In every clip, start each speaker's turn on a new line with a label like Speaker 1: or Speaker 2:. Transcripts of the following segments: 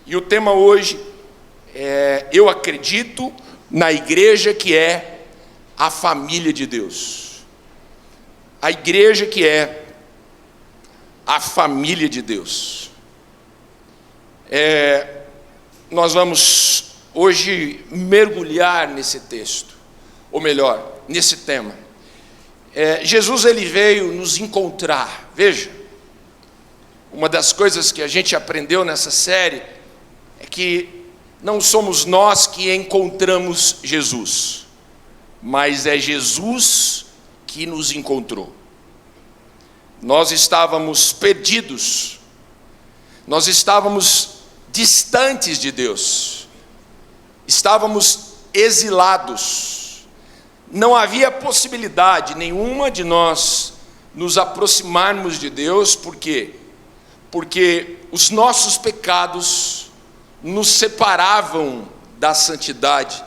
Speaker 1: E o tema hoje é: eu acredito na igreja que é a família de Deus. A igreja que é a família de Deus. Nós vamos hoje mergulhar nesse texto, ou melhor, nesse tema. Jesus, ele veio nos encontrar. Veja, uma das coisas que a gente aprendeu nessa série é que não somos nós que encontramos Jesus, mas é Jesus que nos encontrou. Nós estávamos perdidos, nós estávamos distantes de Deus, estávamos exilados, não havia possibilidade nenhuma de nós nos aproximarmos de Deus. Por quê? Porque os nossos pecados nos separavam da santidade.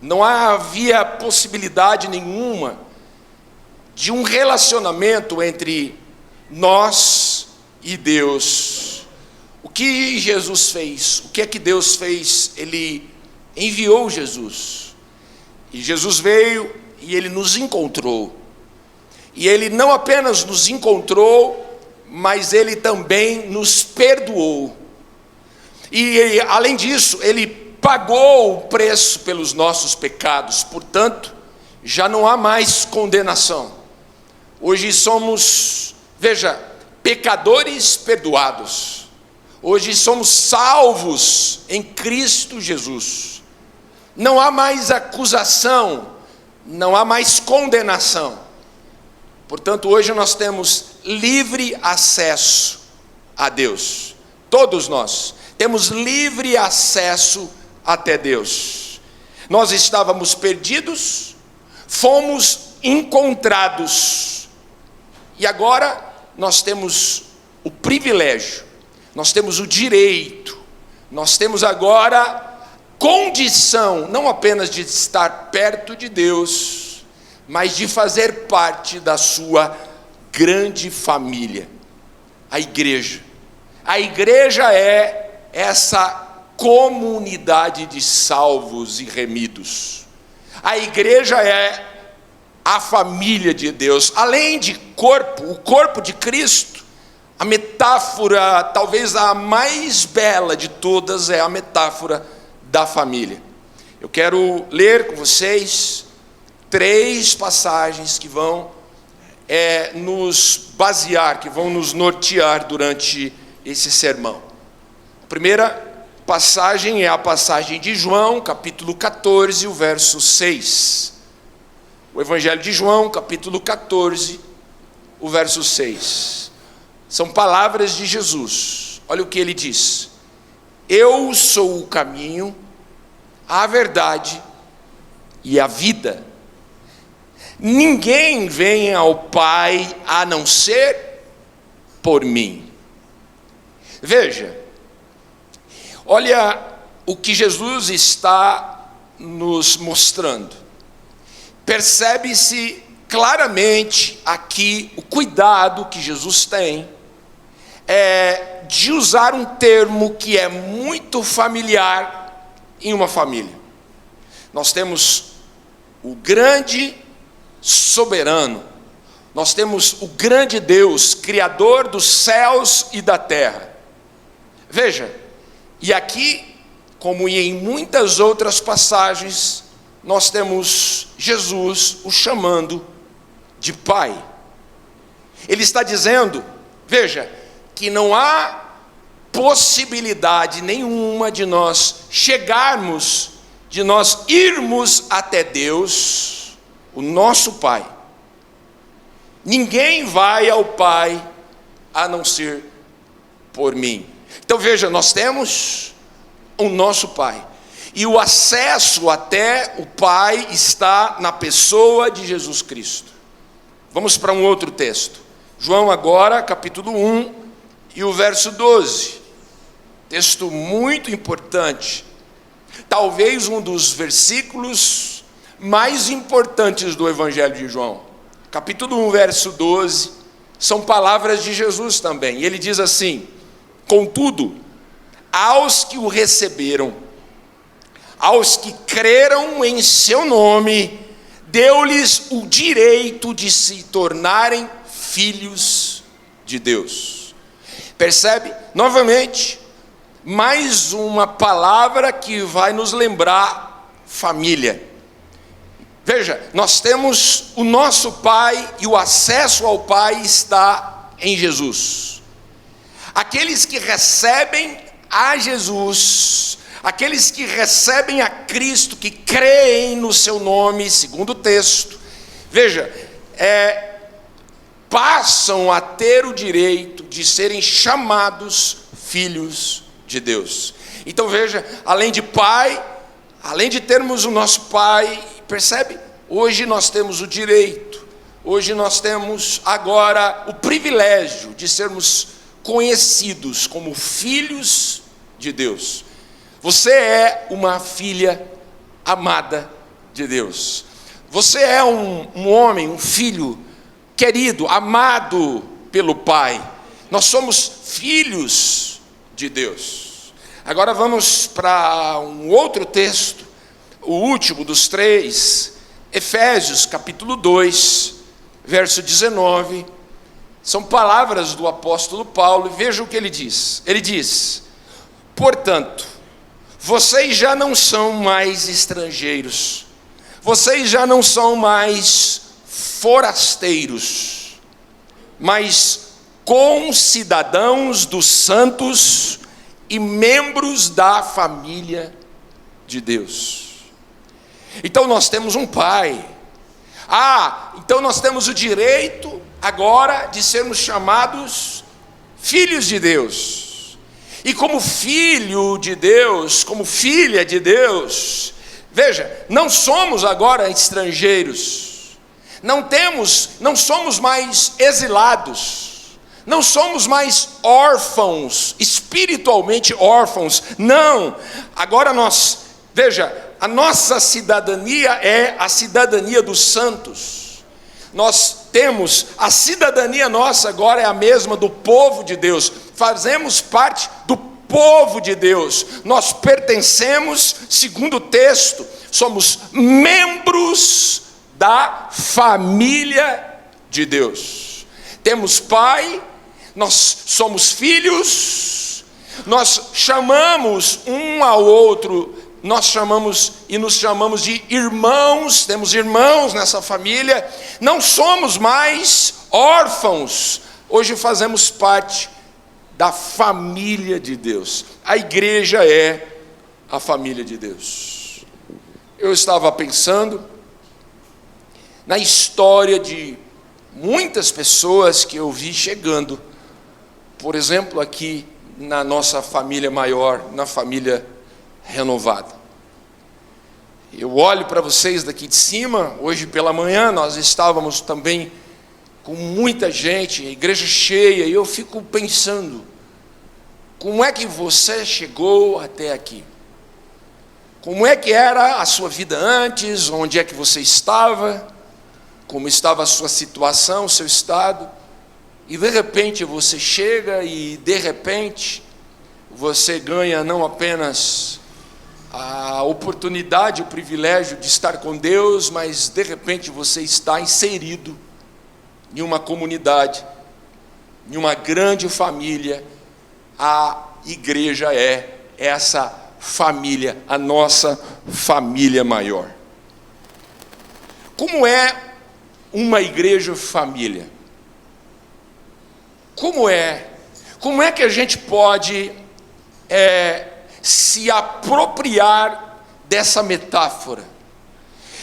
Speaker 1: Não havia possibilidade nenhuma de um relacionamento entre nós e Deus. O que Jesus fez? O que é que Deus fez? Ele enviou Jesus. E Jesus veio e ele nos encontrou. E ele não apenas nos encontrou, mas ele também nos perdoou. E além disso, ele pagou o preço pelos nossos pecados. Portanto, já não há mais condenação. Hoje somos, veja, pecadores perdoados. Hoje somos salvos em Cristo Jesus. Não há mais acusação, não há mais condenação. Portanto, hoje nós temos livre acesso a Deus. Todos nós temos livre acesso até Deus. Nós estávamos perdidos, fomos encontrados. E agora nós temos o privilégio, nós temos o direito, nós temos agora condição, não apenas de estar perto de Deus, mas de fazer parte da sua grande família, a igreja. A igreja é essa comunidade de salvos e remidos. A igreja é a família de Deus. Além de corpo, o corpo de Cristo, a metáfora, talvez a mais bela de todas, é a metáfora da família. Eu quero ler com vocês 3 passagens que vão nos basear, que vão nos nortear durante esse sermão. A primeira passagem é a passagem de João, capítulo 14, o verso 6. O Evangelho de João, capítulo 14, o verso 6. São palavras de Jesus. Olha o que ele diz: eu sou o caminho, a verdade e a vida. Ninguém vem ao Pai a não ser por mim. Veja, olha o que Jesus está nos mostrando. Percebe-se claramente aqui o cuidado que Jesus tem de usar um termo que é muito familiar em uma família. Nós temos o grande soberano, nós temos o grande Deus, criador dos céus e da terra. Veja, e aqui, como em muitas outras passagens, nós temos Jesus o chamando de Pai. Ele está dizendo, veja, que não há possibilidade nenhuma de nós chegarmos, de nós irmos até Deus, o nosso Pai. Ninguém vai ao Pai a não ser por mim. Então veja, nós temos o nosso Pai, e o acesso até o Pai está na pessoa de Jesus Cristo. Vamos para um outro texto. João agora, capítulo 1, e o verso 12. Texto muito importante. Talvez um dos versículos mais importantes do Evangelho de João. Capítulo 1, verso 12. São palavras de Jesus também. E ele diz assim: contudo, aos que o receberam, aos que creram em seu nome, deu-lhes o direito de se tornarem filhos de Deus. Percebe? Novamente, mais uma palavra que vai nos lembrar família. Veja, nós temos o nosso Pai e o acesso ao Pai está em Jesus. Aqueles que recebem a Jesus, aqueles que recebem a Cristo, que creem no seu nome, segundo o texto, veja, passam a ter o direito de serem chamados filhos de Deus. Então veja, além de Pai, além de termos o nosso Pai, percebe? Hoje nós temos o direito, hoje nós temos agora o privilégio de sermos conhecidos como filhos de Deus. Você é uma filha amada de Deus. Você é um homem, um filho querido, amado pelo Pai. Nós somos filhos de Deus. Agora vamos para um outro texto, o último dos três, Efésios capítulo 2, verso 19. São palavras do apóstolo Paulo, e veja o que ele diz. Ele diz: portanto, vocês já não são mais estrangeiros, vocês já não são mais forasteiros, mas concidadãos dos santos e membros da família de Deus. Então nós temos um Pai. Então nós temos o direito agora de sermos chamados filhos de Deus. E como filho de Deus, como filha de Deus, veja, não somos agora estrangeiros, não somos mais exilados, não somos mais órfãos, espiritualmente órfãos, não, agora veja, a nossa cidadania é a cidadania dos santos. Nós temos, a cidadania nossa agora é a mesma do povo de Deus. Fazemos parte do povo de Deus. Nós pertencemos, segundo o texto, somos membros da família de Deus. Temos Pai, nós somos filhos, nós chamamos um ao outro, nós chamamos e nos chamamos de irmãos, temos irmãos nessa família, não somos mais órfãos, hoje fazemos parte da família de Deus. A igreja é a família de Deus. Eu estava pensando na história de muitas pessoas que eu vi chegando, por exemplo, aqui na nossa família maior, na família renovada. Eu olho para vocês daqui de cima, hoje pela manhã nós estávamos também com muita gente, a igreja cheia, e eu fico pensando, como é que você chegou até aqui? Como é que era a sua vida antes? Onde é que você estava? Como estava a sua situação, o seu estado? E de repente você chega e de repente você ganha não apenas a oportunidade, o privilégio de estar com Deus, mas de repente você está inserido em uma comunidade, em uma grande família. A igreja é essa família, a nossa família maior. Como é uma igreja família? Como é que a gente pode se apropriar dessa metáfora?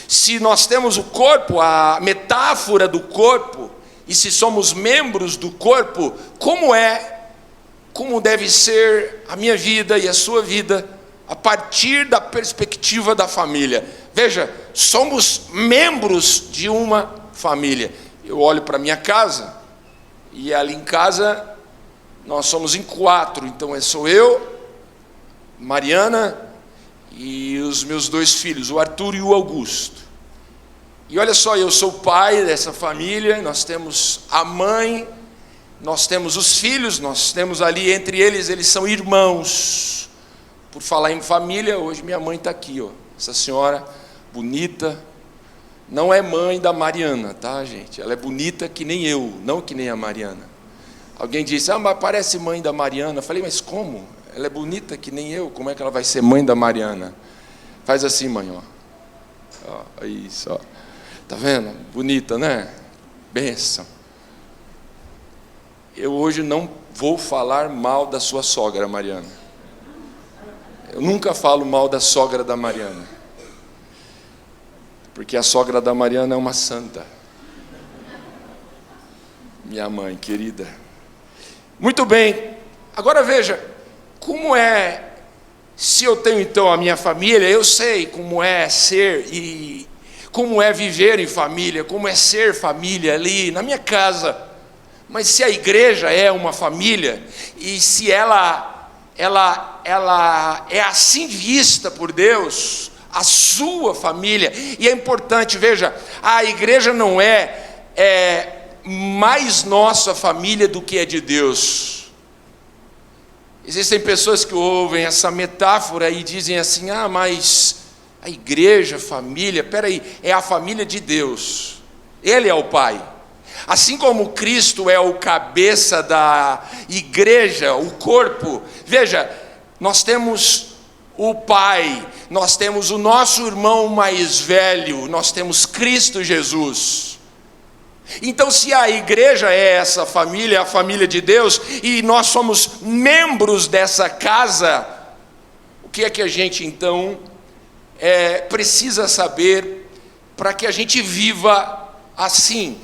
Speaker 1: Se nós temos o corpo, a metáfora do corpo, e se somos membros do corpo, como deve ser a minha vida e a sua vida a partir da perspectiva da família? Veja, somos membros de uma família. Eu olho para minha casa, e ali em casa nós somos em 4, então sou eu, Mariana e os meus 2 filhos, o Arthur e o Augusto. E olha só, eu sou o pai dessa família, nós temos a mãe nós temos os filhos, nós temos ali entre eles são irmãos. Por falar em família, hoje minha mãe está aqui, ó. Essa senhora bonita, não é mãe da Mariana, tá, gente? Ela é bonita que nem eu, não que nem a Mariana. Alguém disse, mas parece mãe da Mariana. Eu falei, mas como? Ela é bonita que nem eu, como é que ela vai ser mãe da Mariana? Faz assim, mãe, ó. Isso, ó. Tá vendo? Bonita, né? Bênção. Eu hoje não vou falar mal da sua sogra, Mariana. Eu nunca falo mal da sogra da Mariana. Porque a sogra da Mariana é uma santa. Minha mãe querida. Muito bem. Agora veja, como é, se eu tenho então a minha família, eu sei como é ser e como é viver em família, como é ser família ali na minha casa. Mas se a igreja é uma família, e se ela é assim vista por Deus, a sua família, e é importante, veja, a igreja não é mais nossa família do que é de Deus. Existem pessoas que ouvem essa metáfora e dizem assim, mas a igreja, família, peraí, é a família de Deus, Ele é o Pai. Assim como Cristo é o cabeça da igreja, o corpo, veja, nós temos o Pai, nós temos o nosso irmão mais velho, nós temos Cristo Jesus. Então, se a igreja é essa família, a família de Deus, e nós somos membros dessa casa, o que é que a gente então precisa saber para que a gente viva assim,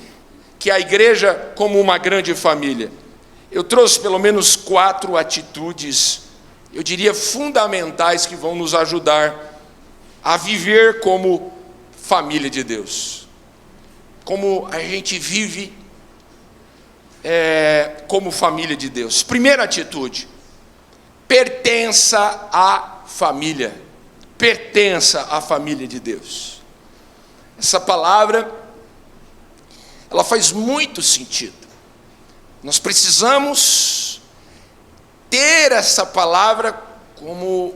Speaker 1: que a igreja como uma grande família? Eu trouxe pelo menos 4 atitudes, eu diria fundamentais, que vão nos ajudar a viver como família de Deus. Como a gente vive como família de Deus. Primeira atitude: pertença à família. Pertença à família de Deus. Essa palavra, ela faz muito sentido. Nós precisamos ter essa palavra como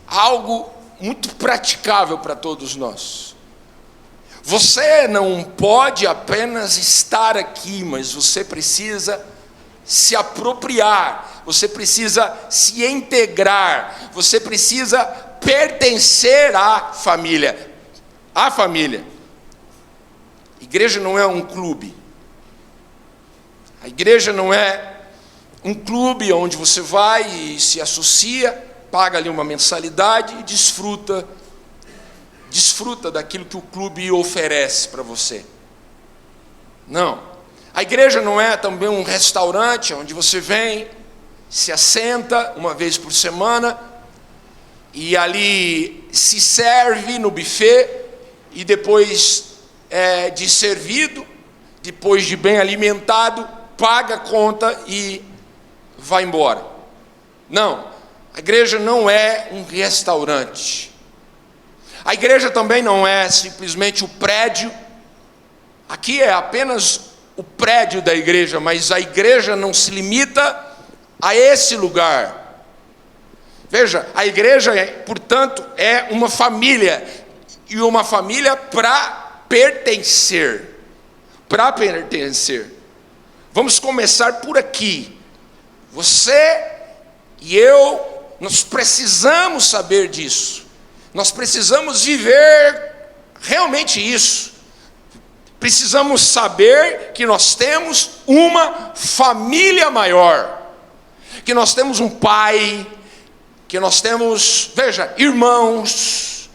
Speaker 1: algo muito praticável para todos nós. Você não pode apenas estar aqui, mas você precisa se apropriar, você precisa se integrar, você precisa pertencer à família. A família. Igreja não é um clube. A igreja não é um clube onde você vai e se associa, paga ali uma mensalidade e desfruta daquilo que o clube oferece para você. Não. A igreja não é também um restaurante onde você vem, se assenta uma vez por semana e ali se serve no buffet e depois de servido, depois de bem alimentado, paga a conta e vai embora. Não, a igreja não é um restaurante. A igreja também não é simplesmente o prédio. Aqui é apenas o prédio da igreja, mas a igreja não se limita a esse lugar. Veja, a igreja, portanto, é uma família, e uma família para pertencer. Para pertencer. Vamos começar por aqui. Você e eu, nós precisamos saber disso. Nós precisamos viver realmente isso. Precisamos saber que nós temos uma família maior, que nós temos um pai, que nós temos, veja, irmãos,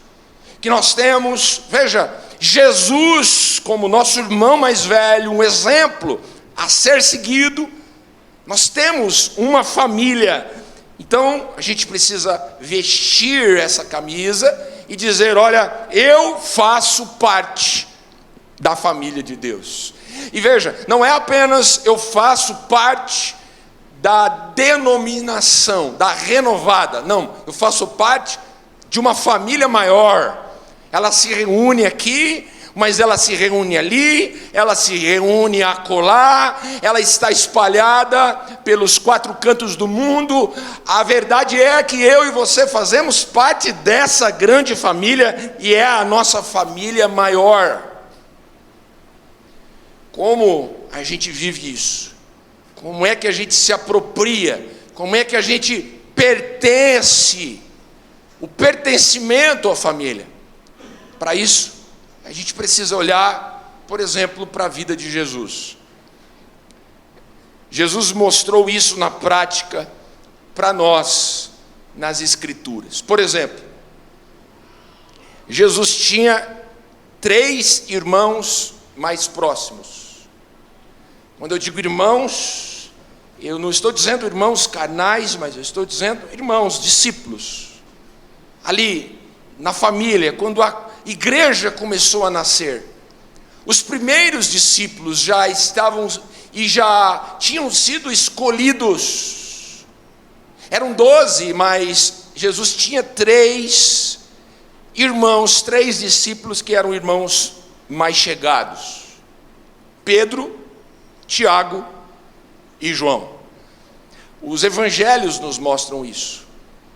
Speaker 1: que nós temos, veja, Jesus como nosso irmão mais velho, um exemplo a ser seguido. Nós temos uma família. Então, a gente precisa vestir essa camisa e dizer, olha, eu faço parte da família de Deus. E veja, não é apenas eu faço parte da denominação, da renovada. Não, eu faço parte de uma família maior. Ela se reúne aqui mas ela se reúne ali, ela se reúne acolá, ela está espalhada pelos 4 cantos do mundo. A verdade é que eu e você fazemos parte dessa grande família, e é a nossa família maior. Como a gente vive isso? Como é que a gente se apropria? Como é que a gente pertence? O pertencimento à família. Para isso, a gente precisa olhar, por exemplo, para a vida de Jesus. Jesus mostrou isso na prática para nós, nas Escrituras. Por exemplo, Jesus tinha 3 irmãos mais próximos. Quando eu digo irmãos, eu não estou dizendo irmãos carnais, mas eu estou dizendo irmãos, discípulos. Ali, na família, quando a igreja começou a nascer, os primeiros discípulos já estavam e já tinham sido escolhidos. Eram 12, mas Jesus tinha 3 irmãos, 3 discípulos que eram irmãos mais chegados: Pedro, Tiago e João. Os evangelhos nos mostram isso.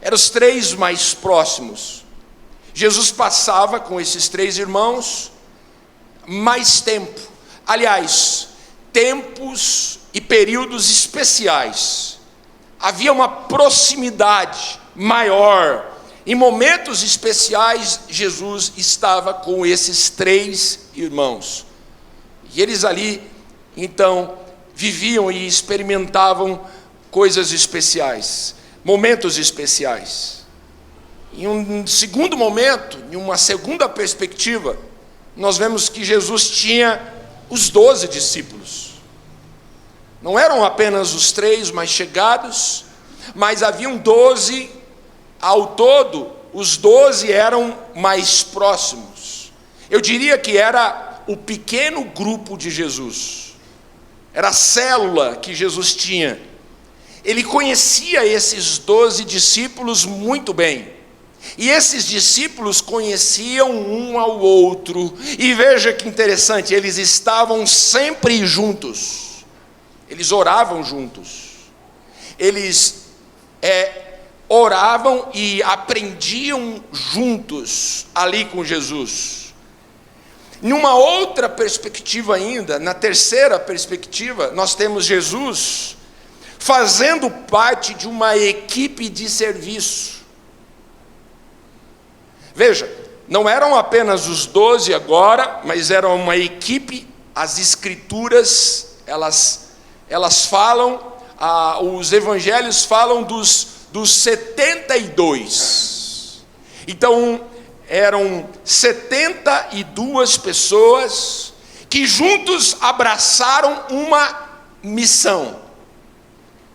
Speaker 1: Eram os 3 mais próximos. Jesus passava com esses 3 irmãos mais tempo. Aliás, tempos e períodos especiais. Havia uma proximidade maior. Em momentos especiais, Jesus estava com esses 3 irmãos. E eles ali, então, viviam e experimentavam coisas especiais, momentos especiais. Em um segundo momento, em uma segunda perspectiva, nós vemos que Jesus tinha os 12 discípulos. Não eram apenas os 3 mais chegados, mas haviam 12 ao todo. Os 12 eram mais próximos. Eu diria que era o pequeno grupo de Jesus. Era a célula que Jesus tinha. Ele conhecia esses 12 discípulos muito bem. E esses discípulos conheciam um ao outro. E veja que interessante, eles estavam sempre juntos. Eles oravam juntos. Eles oravam e aprendiam juntos ali com Jesus. Numa outra perspectiva ainda, na terceira perspectiva, nós temos Jesus fazendo parte de uma equipe de serviço. Veja, não eram apenas os 12 agora, mas era uma equipe. As Escrituras, elas falam, os evangelhos falam dos 72. Então, eram 72 pessoas que juntos abraçaram uma missão.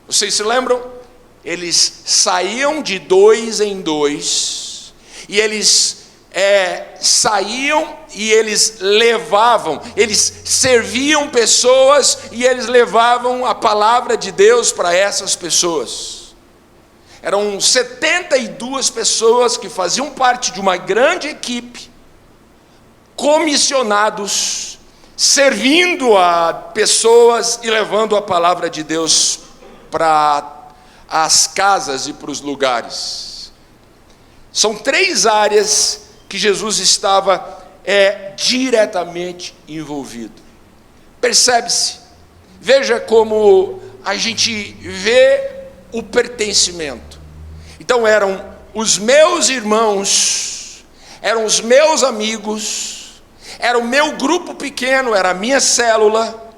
Speaker 1: Vocês se lembram? Eles saíam de 2 em 2, e eles saíam e eles levavam, eles serviam pessoas e eles levavam a palavra de Deus para essas pessoas. Eram 72 pessoas que faziam parte de uma grande equipe, comissionados, servindo a pessoas e levando a palavra de Deus para as casas e para os lugares. São 3 áreas que Jesus estava diretamente envolvido. Percebe-se, veja como a gente vê o pertencimento. Então eram os meus irmãos, eram os meus amigos, era o meu grupo pequeno, era a minha célula,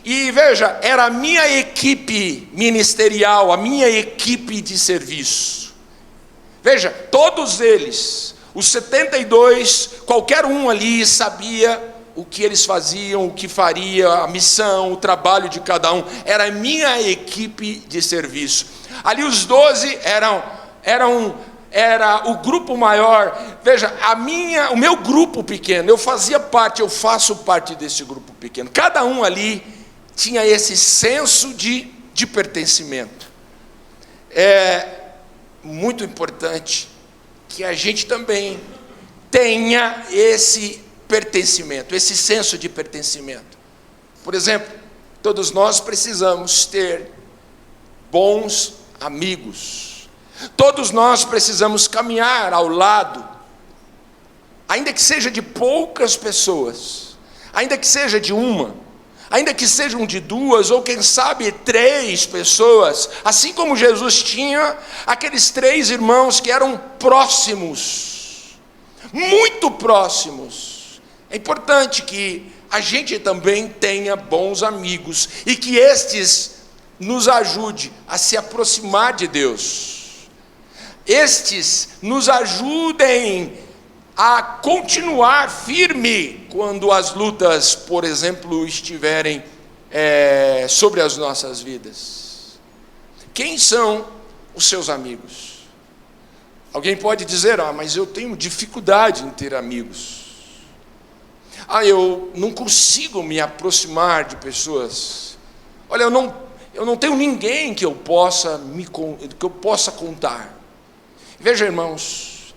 Speaker 1: e veja, era a minha equipe ministerial, a minha equipe de serviço. Veja, todos eles, os 72, qualquer um ali sabia o que eles faziam, o que faria, a missão, o trabalho de cada um. Era a minha equipe de serviço. Ali os 12 era o grupo maior. Veja, o meu grupo pequeno, eu faço parte desse grupo pequeno. Cada um ali tinha esse senso de pertencimento. É muito importante que a gente também tenha esse pertencimento, esse senso de pertencimento. Por exemplo, todos nós precisamos ter bons amigos. Todos nós precisamos caminhar ao lado, ainda que seja de poucas pessoas, ainda que seja de uma, ainda que sejam de duas, ou quem sabe 3 pessoas, assim como Jesus tinha aqueles 3 irmãos que eram próximos, muito próximos. É importante que a gente também tenha bons amigos, e que estes nos ajude a se aproximar de Deus. Estes nos ajudem a continuar firme quando as lutas, por exemplo, estiverem sobre as nossas vidas. Quem são os seus amigos? Alguém pode dizer: mas eu tenho dificuldade em ter amigos. Eu não consigo me aproximar de pessoas. Olha, eu não tenho ninguém que eu possa contar. Veja, irmãos,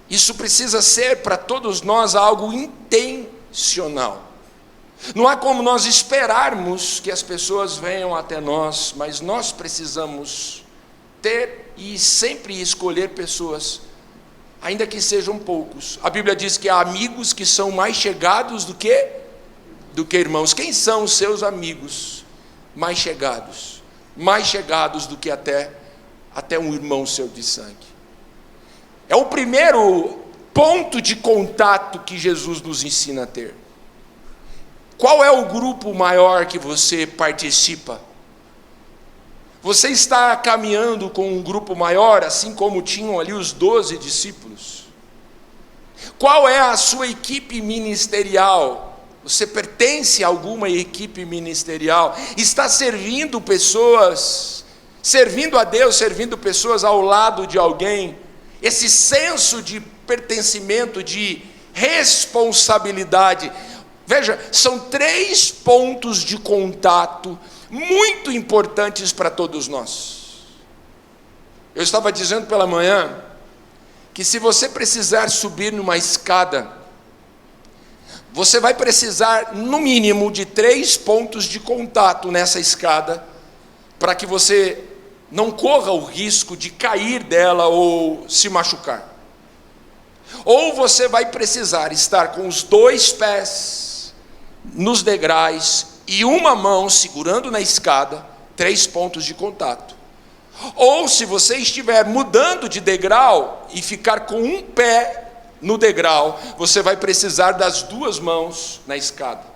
Speaker 1: isso precisa ser para todos nós algo intencional. Não há como nós esperarmos que as pessoas venham até nós, mas nós precisamos ter e sempre escolher pessoas, ainda que sejam poucos. A Bíblia diz que há amigos que são mais chegados do que irmãos. Quem são os seus amigos mais chegados? Mais chegados do que até um irmão seu de sangue. É o primeiro ponto de contato que Jesus nos ensina a ter. Qual é o grupo maior que você participa? Você está caminhando com um grupo maior, assim como tinham ali os 12 discípulos? Qual é a sua equipe ministerial? Você pertence a alguma equipe ministerial? Está servindo pessoas, servindo a Deus, servindo pessoas ao lado de alguém? Esse senso de pertencimento, de responsabilidade. Veja, são 3 pontos de contato muito importantes para todos nós. Eu estava dizendo pela manhã que se você precisar subir numa escada, você vai precisar no mínimo de 3 pontos de contato nessa escada, para que você não corra o risco de cair dela ou se machucar. Ou você vai precisar estar com os 2 pés nos degraus e uma mão segurando na escada, 3 pontos de contato. Ou se você estiver mudando de degrau e ficar com um pé no degrau, você vai precisar das 2 mãos na escada.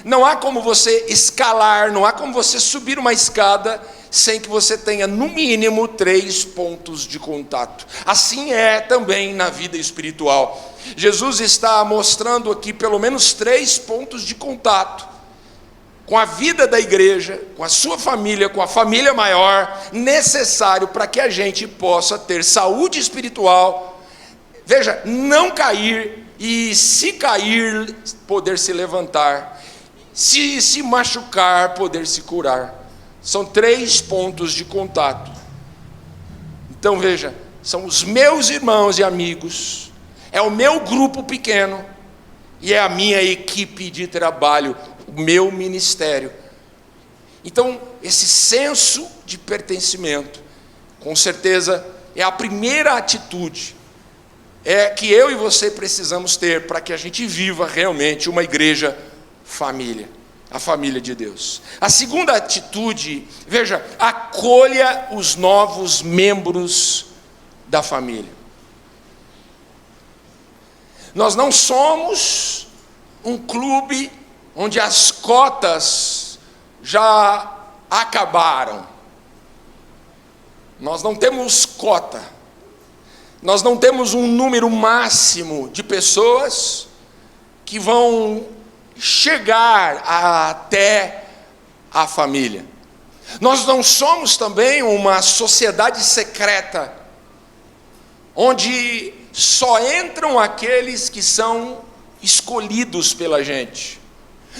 Speaker 1: Não há como você escalar, não há como você subir uma escada sem que você tenha no mínimo 3 pontos de contato. Assim é também na vida espiritual. Jesus está mostrando aqui pelo menos 3 pontos de contato com a vida da igreja, com a sua família, com a família maior, necessário para que a gente possa ter saúde espiritual. Veja, não cair, e se cair, poder se levantar, se machucar, poder se curar. São 3 pontos de contato. Então veja, são os meus irmãos e amigos, é o meu grupo pequeno, e é a minha equipe de trabalho, o meu ministério. Então, esse senso de pertencimento, com certeza, é a primeira atitude que eu e você precisamos ter para que a gente viva realmente uma igreja família, a família de Deus. A segunda atitude, veja, acolha os novos membros da família. Nós não somos um clube onde as cotas já acabaram. Nós não temos cota. Nós não temos um número máximo de pessoas que vão chegar até a família. Nós não somos também uma sociedade secreta, onde só entram aqueles que são escolhidos pela gente.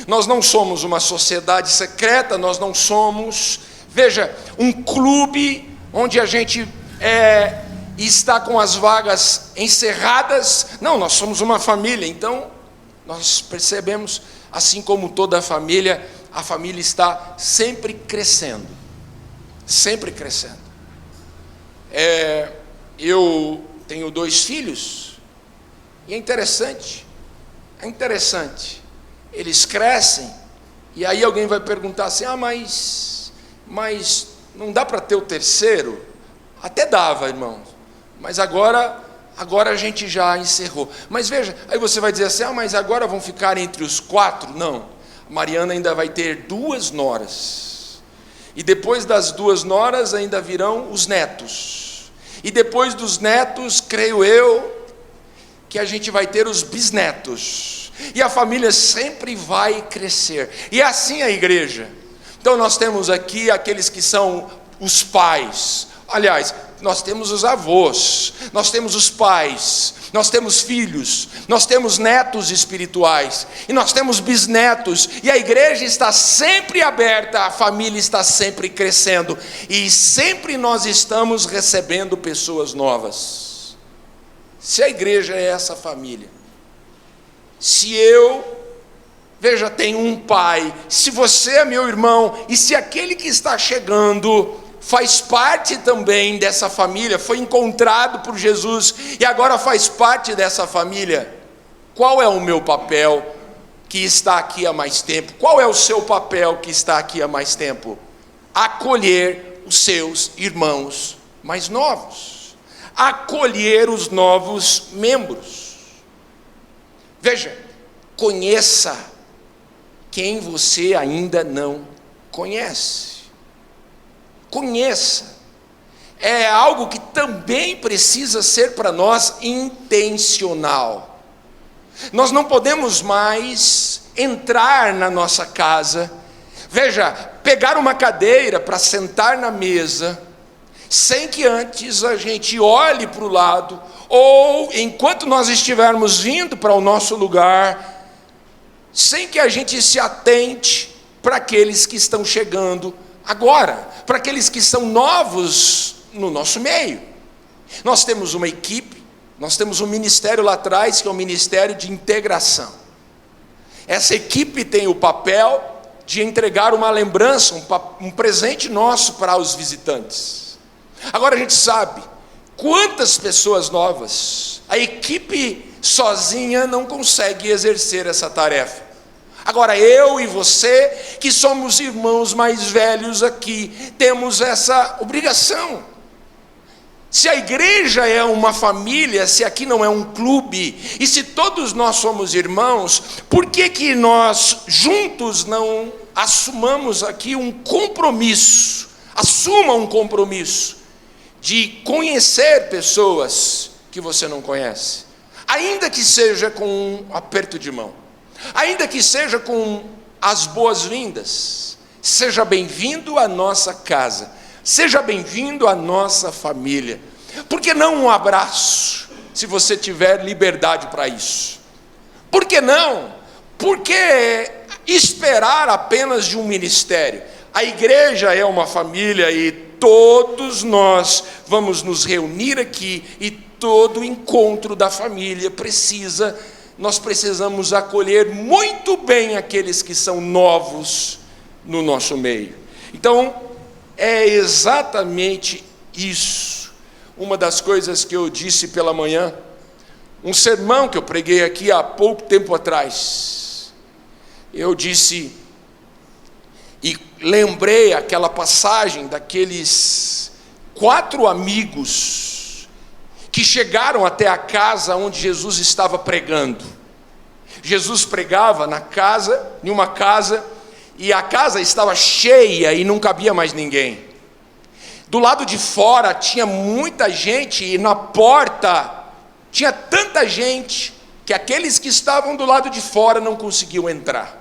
Speaker 1: Nós não somos uma sociedade secreta, nós não somos, veja, um clube onde a gente está com as vagas encerradas. Não, nós somos uma família, então nós percebemos, assim como toda a família está sempre crescendo. Sempre crescendo. Eu tenho 2 filhos, e é interessante. Eles crescem, e aí alguém vai perguntar assim, mas não dá para ter o terceiro? Até dava, irmãos, mas agora a gente já encerrou. Mas veja, aí você vai dizer assim, mas agora vão ficar entre os 4? Não, a Mariana ainda vai ter 2 noras, e depois das 2 noras ainda virão os netos, e depois dos netos, creio eu, que a gente vai ter os bisnetos, e a família sempre vai crescer, e é assim a igreja. Então nós temos aqui aqueles que são os pais, aliás, nós temos os avós, nós temos os pais, nós temos filhos, nós temos netos espirituais, e nós temos bisnetos, e a igreja está sempre aberta, a família está sempre crescendo, e sempre nós estamos recebendo pessoas novas. Se a igreja é essa família, se eu, veja, tenho um pai, se você é meu irmão, e se aquele que está chegando faz parte também dessa família, foi encontrado por Jesus e agora faz parte dessa família, qual é o meu papel que está aqui há mais tempo? Qual é o seu papel que está aqui há mais tempo? Acolher os seus irmãos mais novos, acolher os novos membros. Veja, conheça quem você ainda não conhece. Conheça. É algo que também precisa ser para nós intencional. Nós não podemos mais entrar na nossa casa, veja, pegar uma cadeira para sentar na mesa, sem que antes a gente olhe para o lado, ou enquanto nós estivermos vindo para o nosso lugar, sem que a gente se atente para aqueles que estão chegando agora, para aqueles que são novos no nosso meio. Nós temos uma equipe, nós temos um ministério lá atrás, que é o ministério de integração. Essa equipe tem o papel de entregar uma lembrança, um presente nosso para os visitantes. Agora a gente sabe quantas pessoas novas, a equipe sozinha não consegue exercer essa tarefa. Agora eu e você, que somos irmãos mais velhos aqui, temos essa obrigação. Se a igreja é uma família, se aqui não é um clube, e se todos nós somos irmãos, por que nós juntos não assumamos aqui um compromisso? Assuma um compromisso de conhecer pessoas que você não conhece, ainda que seja com um aperto de mão, ainda que seja com as boas-vindas. Seja bem-vindo à nossa casa, seja bem-vindo à nossa família. Por que não um abraço, se você tiver liberdade para isso? Por que não? Por que esperar apenas de um ministério? A igreja é uma família e todos nós vamos nos reunir aqui, e todo encontro da família nós precisamos acolher muito bem aqueles que são novos no nosso meio. Então, é exatamente isso. Uma das coisas que eu disse pela manhã, um sermão que eu preguei aqui há pouco tempo atrás, eu disse, e lembrei aquela passagem daqueles 4 amigos que chegaram até a casa onde Jesus estava pregando. Jesus pregava em uma casa, e a casa estava cheia e não cabia mais ninguém. Do lado de fora tinha muita gente, e na porta tinha tanta gente, que aqueles que estavam do lado de fora não conseguiam entrar.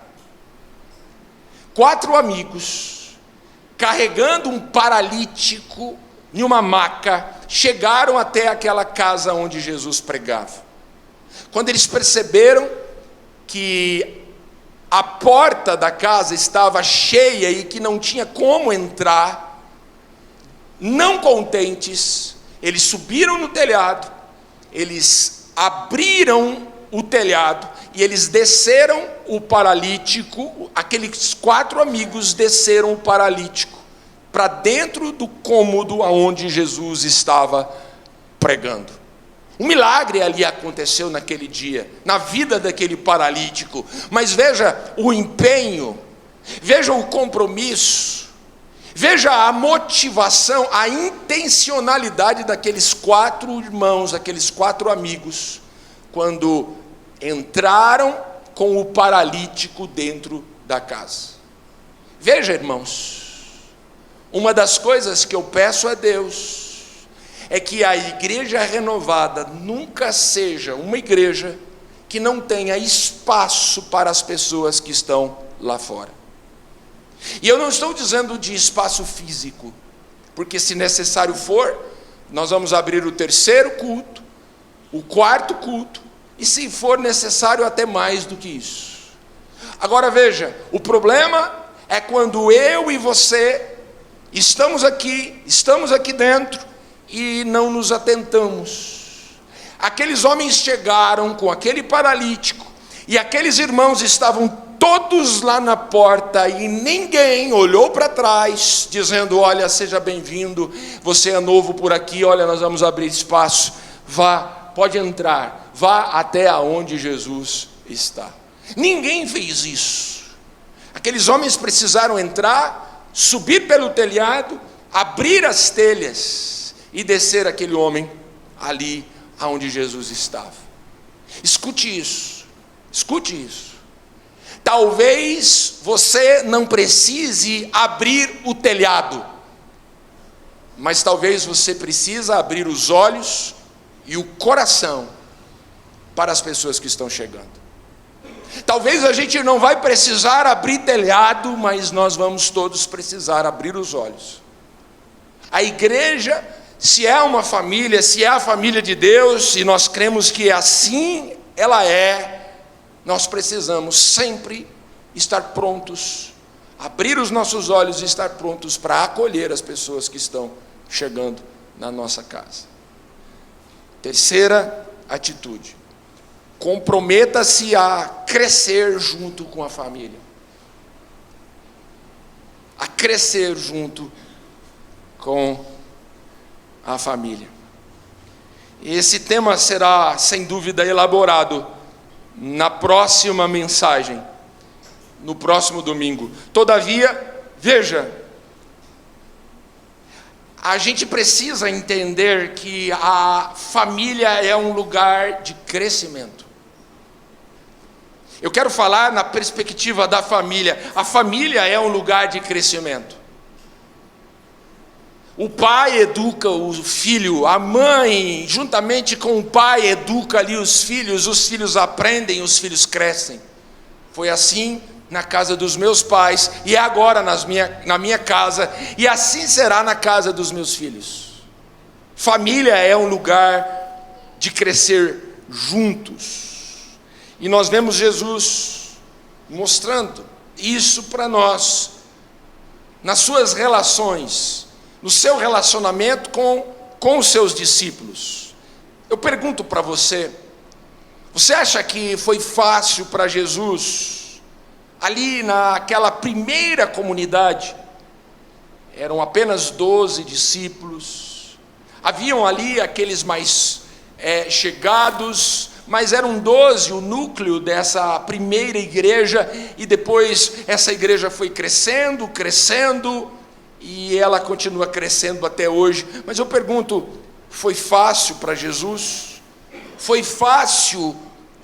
Speaker 1: 4 amigos, carregando um paralítico em uma maca, chegaram até aquela casa onde Jesus pregava. Quando eles perceberam que a porta da casa estava cheia e que não tinha como entrar, não contentes, eles subiram no telhado, eles abriram o telhado e eles desceram o paralítico. Aqueles 4 amigos desceram o paralítico para dentro do cômodo aonde Jesus estava pregando. Um milagre ali aconteceu naquele dia, na vida daquele paralítico. Mas veja o empenho, veja o compromisso, veja a motivação, a intencionalidade daqueles 4 irmãos, aqueles 4 amigos, quando entraram com o paralítico dentro da casa. Veja, irmãos, uma das coisas que eu peço a Deus é que a igreja renovada nunca seja uma igreja que não tenha espaço para as pessoas que estão lá fora. E eu não estou dizendo de espaço físico, porque se necessário for, nós vamos abrir o 3º culto, o 4º culto, e se for necessário até mais do que isso. Agora veja, o problema é quando eu e você estamos aqui dentro, e não nos atentamos. Aqueles homens chegaram com aquele paralítico, e aqueles irmãos estavam todos lá na porta, e ninguém olhou para trás, dizendo: olha, seja bem-vindo, você é novo por aqui, olha, nós vamos abrir espaço, vá, pode entrar, vá até aonde Jesus está. Ninguém fez isso. Aqueles homens precisaram entrar, subir pelo telhado, abrir as telhas, e descer aquele homem ali aonde Jesus estava. Escute isso, escute isso. Talvez você não precise abrir o telhado, mas talvez você precisa abrir os olhos e o coração para as pessoas que estão chegando. Talvez a gente não vai precisar abrir telhado, mas nós vamos todos precisar abrir os olhos. A igreja, se é uma família, se é a família de Deus, e nós cremos que assim ela é, nós precisamos sempre estar prontos, abrir os nossos olhos e estar prontos para acolher as pessoas que estão chegando na nossa casa. 3ª atitude: comprometa-se a crescer junto com a família. A crescer junto com a família. Esse tema será, sem dúvida, elaborado na próxima mensagem, no próximo domingo. Todavia, veja, a gente precisa entender que a família é um lugar de crescimento. Eu quero falar na perspectiva da família. A família é um lugar de crescimento. O pai educa o filho, a mãe, juntamente com o pai, educa ali os filhos aprendem, os filhos crescem. Foi assim na casa dos meus pais, e é agora na minha casa, e assim será na casa dos meus filhos. Família é um lugar de crescer juntos, e nós vemos Jesus mostrando isso para nós, nas suas relações, no seu relacionamento com os seus discípulos. Eu pergunto para você, você acha que foi fácil para Jesus, ali naquela primeira comunidade? Eram apenas 12 discípulos, haviam ali aqueles mais chegados, mas eram 12 o núcleo dessa primeira igreja, e depois essa igreja foi crescendo, e ela continua crescendo até hoje. Mas eu pergunto, foi fácil para Jesus? Foi fácil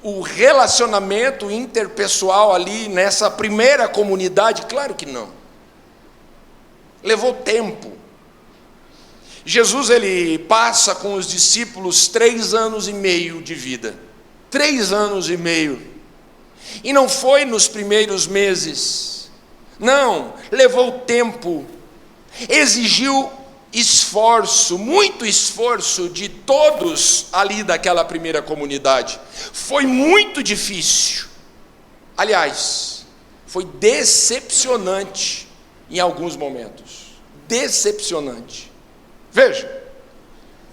Speaker 1: o relacionamento interpessoal ali nessa primeira comunidade? Claro que não. Levou tempo. Jesus, ele passa com os discípulos 3 anos e meio de vida. 3 anos e meio. E não foi nos primeiros meses. Não, levou tempo. Exigiu esforço, muito esforço de todos ali daquela primeira comunidade. Foi muito difícil. Aliás, foi decepcionante em alguns momentos. Decepcionante. Veja,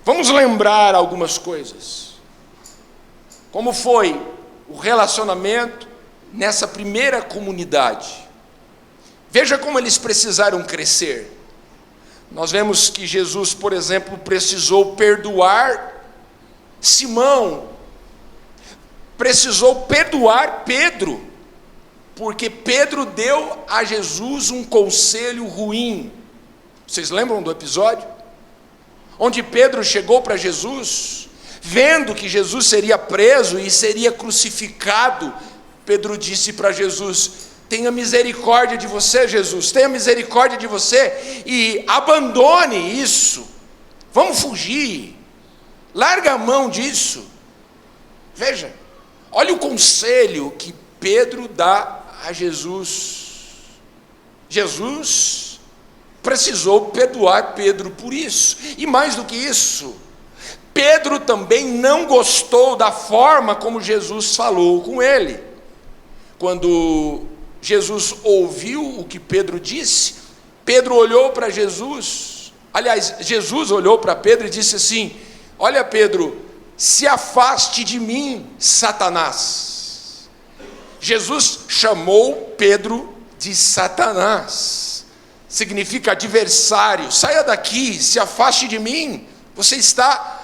Speaker 1: vamos lembrar algumas coisas. Como foi o relacionamento nessa primeira comunidade. Veja como eles precisaram crescer. Nós vemos que Jesus, por exemplo, precisou perdoar Simão, precisou perdoar Pedro, porque Pedro deu a Jesus um conselho ruim. Vocês lembram do episódio? Onde Pedro chegou para Jesus, vendo que Jesus seria preso e seria crucificado, Pedro disse para Jesus: tenha misericórdia de você, Jesus, tenha misericórdia de você e abandone isso, vamos fugir, larga a mão disso. Veja, olha o conselho que Pedro dá a Jesus. Jesus precisou perdoar Pedro por isso, e mais do que isso, Pedro também não gostou da forma como Jesus falou com ele. Quando Jesus ouviu o que Pedro disse, Pedro olhou para Jesus, aliás, Jesus olhou para Pedro e disse assim: olha, Pedro, se afaste de mim, Satanás. Jesus chamou Pedro de Satanás, significa adversário. Saia daqui, se afaste de mim, você está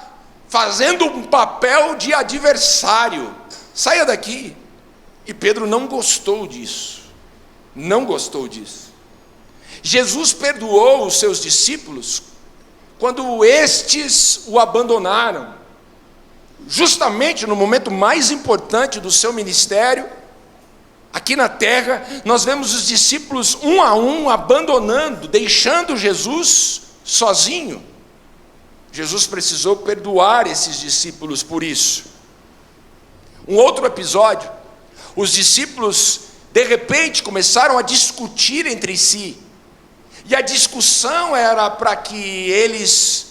Speaker 1: fazendo um papel de adversário, saia daqui. E Pedro não gostou disso, não gostou disso. Jesus perdoou os seus discípulos quando estes o abandonaram, justamente no momento mais importante do seu ministério. Aqui na terra, nós vemos os discípulos um a um abandonando, deixando Jesus sozinho. Jesus precisou perdoar esses discípulos por isso. Um outro episódio, os discípulos de repente começaram a discutir entre si, e a discussão era para que eles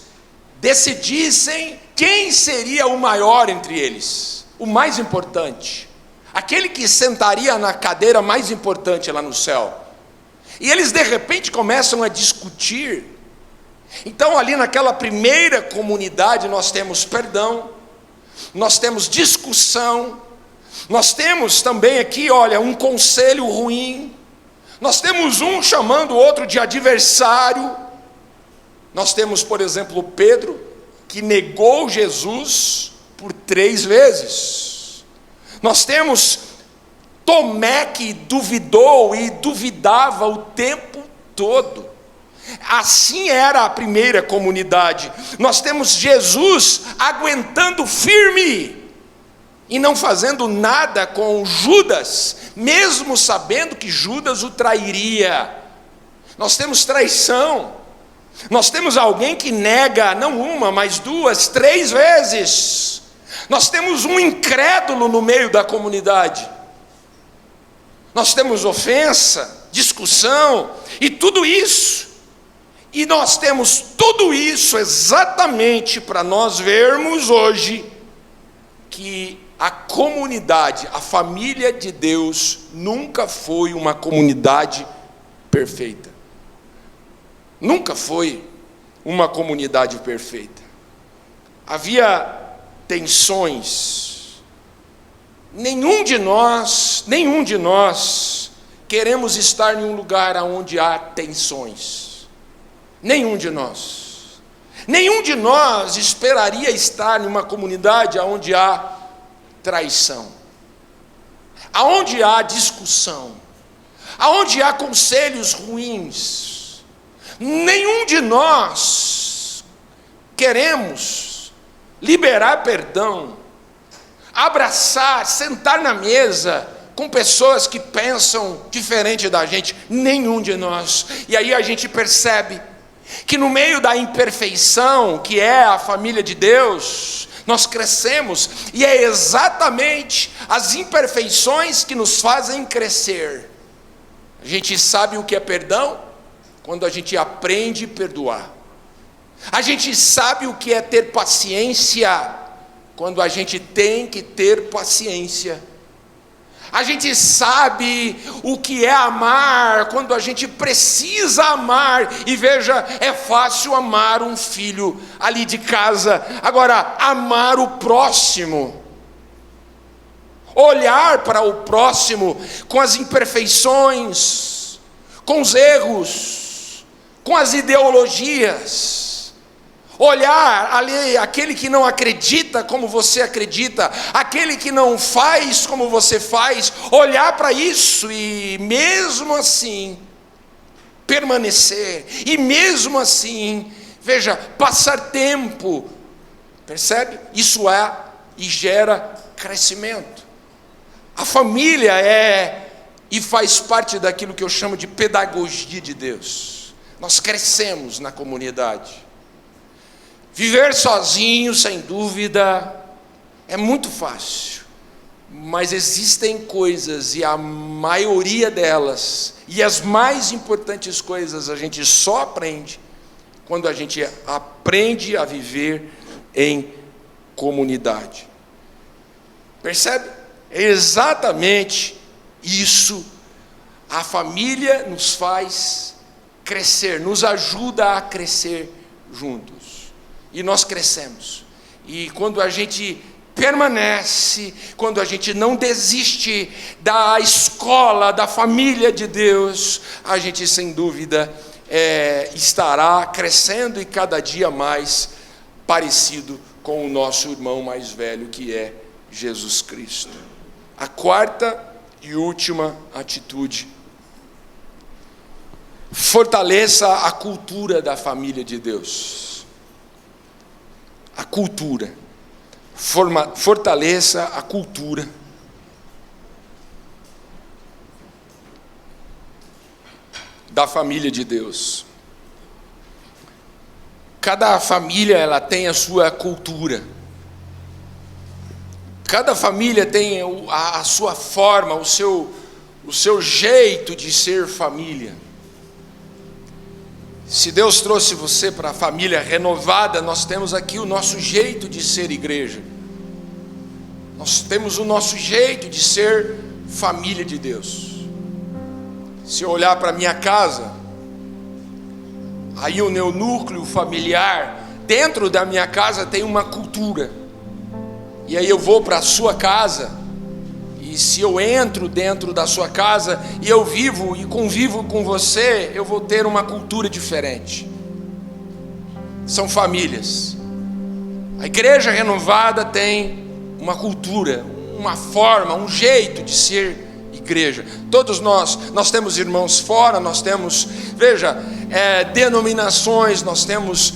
Speaker 1: decidissem quem seria o maior entre eles, o mais importante, aquele que sentaria na cadeira mais importante lá no céu. E eles de repente começam a discutir. Então ali naquela primeira comunidade nós temos perdão, nós temos discussão, nós temos também aqui, olha, um conselho ruim, nós temos um chamando o outro de adversário. Nós temos, por exemplo, Pedro, que negou Jesus por 3 vezes. Nós temos Tomé, que duvidou e duvidava o tempo todo. Assim era a primeira comunidade. Nós temos Jesus aguentando firme e não fazendo nada com Judas, mesmo sabendo que Judas o trairia. Nós temos traição. Nós temos alguém que nega não uma, mas 2, 3 vezes. Nós temos um incrédulo no meio da comunidade. Nós temos ofensa, discussão e tudo isso. E nós temos tudo isso exatamente para nós vermos hoje que a comunidade, a família de Deus, nunca foi uma comunidade perfeita. Nunca foi uma comunidade perfeita. Havia tensões. Nenhum de nós queremos estar em um lugar onde há tensões. Nenhum de nós. Nenhum de nós esperaria estar em uma comunidade onde há traição, aonde há discussão, aonde há conselhos ruins. Nenhum de nós queremos liberar perdão, abraçar, sentar na mesa com pessoas que pensam diferente da gente. Nenhum de nós. E aí a gente percebe que no meio da imperfeição, que é a família de Deus, nós crescemos, e é exatamente as imperfeições que nos fazem crescer. A gente sabe o que é perdão quando a gente aprende a perdoar. A gente sabe o que é ter paciência quando a gente tem que ter paciência. A gente sabe o que é amar quando a gente precisa amar. E veja, é fácil amar um filho ali de casa. Agora, amar o próximo, olhar para o próximo com as imperfeições, com os erros, com as ideologias, olhar ali aquele que não acredita como você acredita, aquele que não faz como você faz, olhar para isso e mesmo assim permanecer, e mesmo assim, veja, passar tempo, percebe? Isso é e gera crescimento. A família é e faz parte daquilo que eu chamo de pedagogia de Deus. Nós crescemos na comunidade. Viver sozinho, sem dúvida, é muito fácil, mas existem coisas, e a maioria delas, e as mais importantes coisas, a gente só aprende quando a gente aprende a viver em comunidade. Percebe? É exatamente isso. A família nos faz crescer, nos ajuda a crescer juntos. E nós crescemos. E quando a gente permanece, quando a gente não desiste da escola, da família de Deus, a gente sem dúvida estará crescendo e cada dia mais parecido com o nosso irmão mais velho, que é Jesus Cristo. A quarta e última atitude: fortaleça a cultura da família de Deus. A cultura. Fortaleça a cultura. Da família de Deus. Cada família, ela tem a sua cultura. Cada família tem a sua forma, o seu jeito de ser família. Se Deus trouxe você para a família renovada, nós temos aqui o nosso jeito de ser igreja. Nós temos o nosso jeito de ser família de Deus. Se eu olhar para a minha casa, aí o meu núcleo familiar, dentro da minha casa tem uma cultura. E aí eu vou para a sua casa, e se eu entro dentro da sua casa, e eu vivo e convivo com você, eu vou ter uma cultura diferente. São famílias. A igreja renovada tem uma cultura, uma forma, um jeito de ser igreja. Todos nós temos irmãos fora, nós temos, veja, denominações, nós temos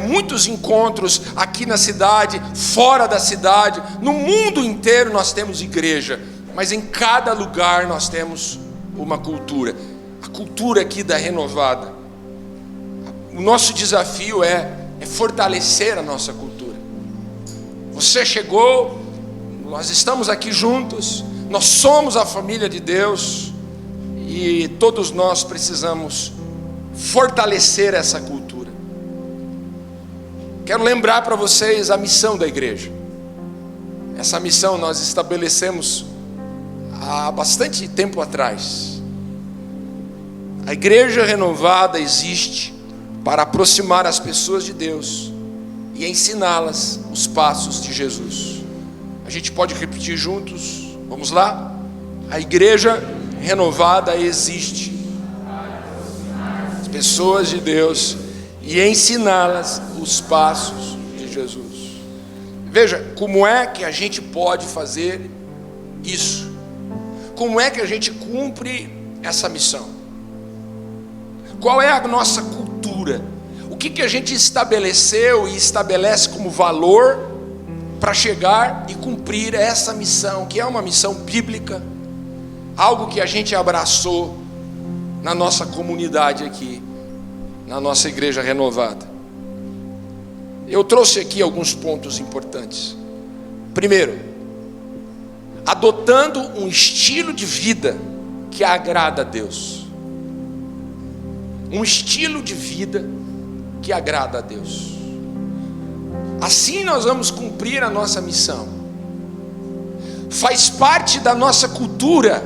Speaker 1: muitos encontros aqui na cidade, fora da cidade, no mundo inteiro nós temos igreja, mas em cada lugar nós temos uma cultura. A cultura aqui da renovada. O nosso desafio é fortalecer a nossa cultura. Você chegou, nós estamos aqui juntos, nós somos a família de Deus, e todos nós precisamos fortalecer essa cultura. Quero lembrar para vocês a missão da igreja. Essa missão nós estabelecemos há bastante tempo atrás. A igreja renovada existe para aproximar as pessoas de Deus e ensiná-las os passos de Jesus. A gente pode repetir juntos? Vamos lá? A igreja renovada existe as pessoas de Deus e ensiná-las os passos de Jesus. Veja, como é que a gente pode fazer isso? Como é que a gente cumpre essa missão? Qual é a nossa cultura? O que a gente estabeleceu e estabelece como valor para chegar e cumprir essa missão, que é uma missão bíblica, algo que a gente abraçou na nossa comunidade aqui, na nossa igreja renovada. Eu trouxe aqui alguns pontos importantes. Primeiro, adotando um estilo de vida que agrada a Deus. Um estilo de vida que agrada a Deus. Assim nós vamos cumprir a nossa missão. Faz parte da nossa cultura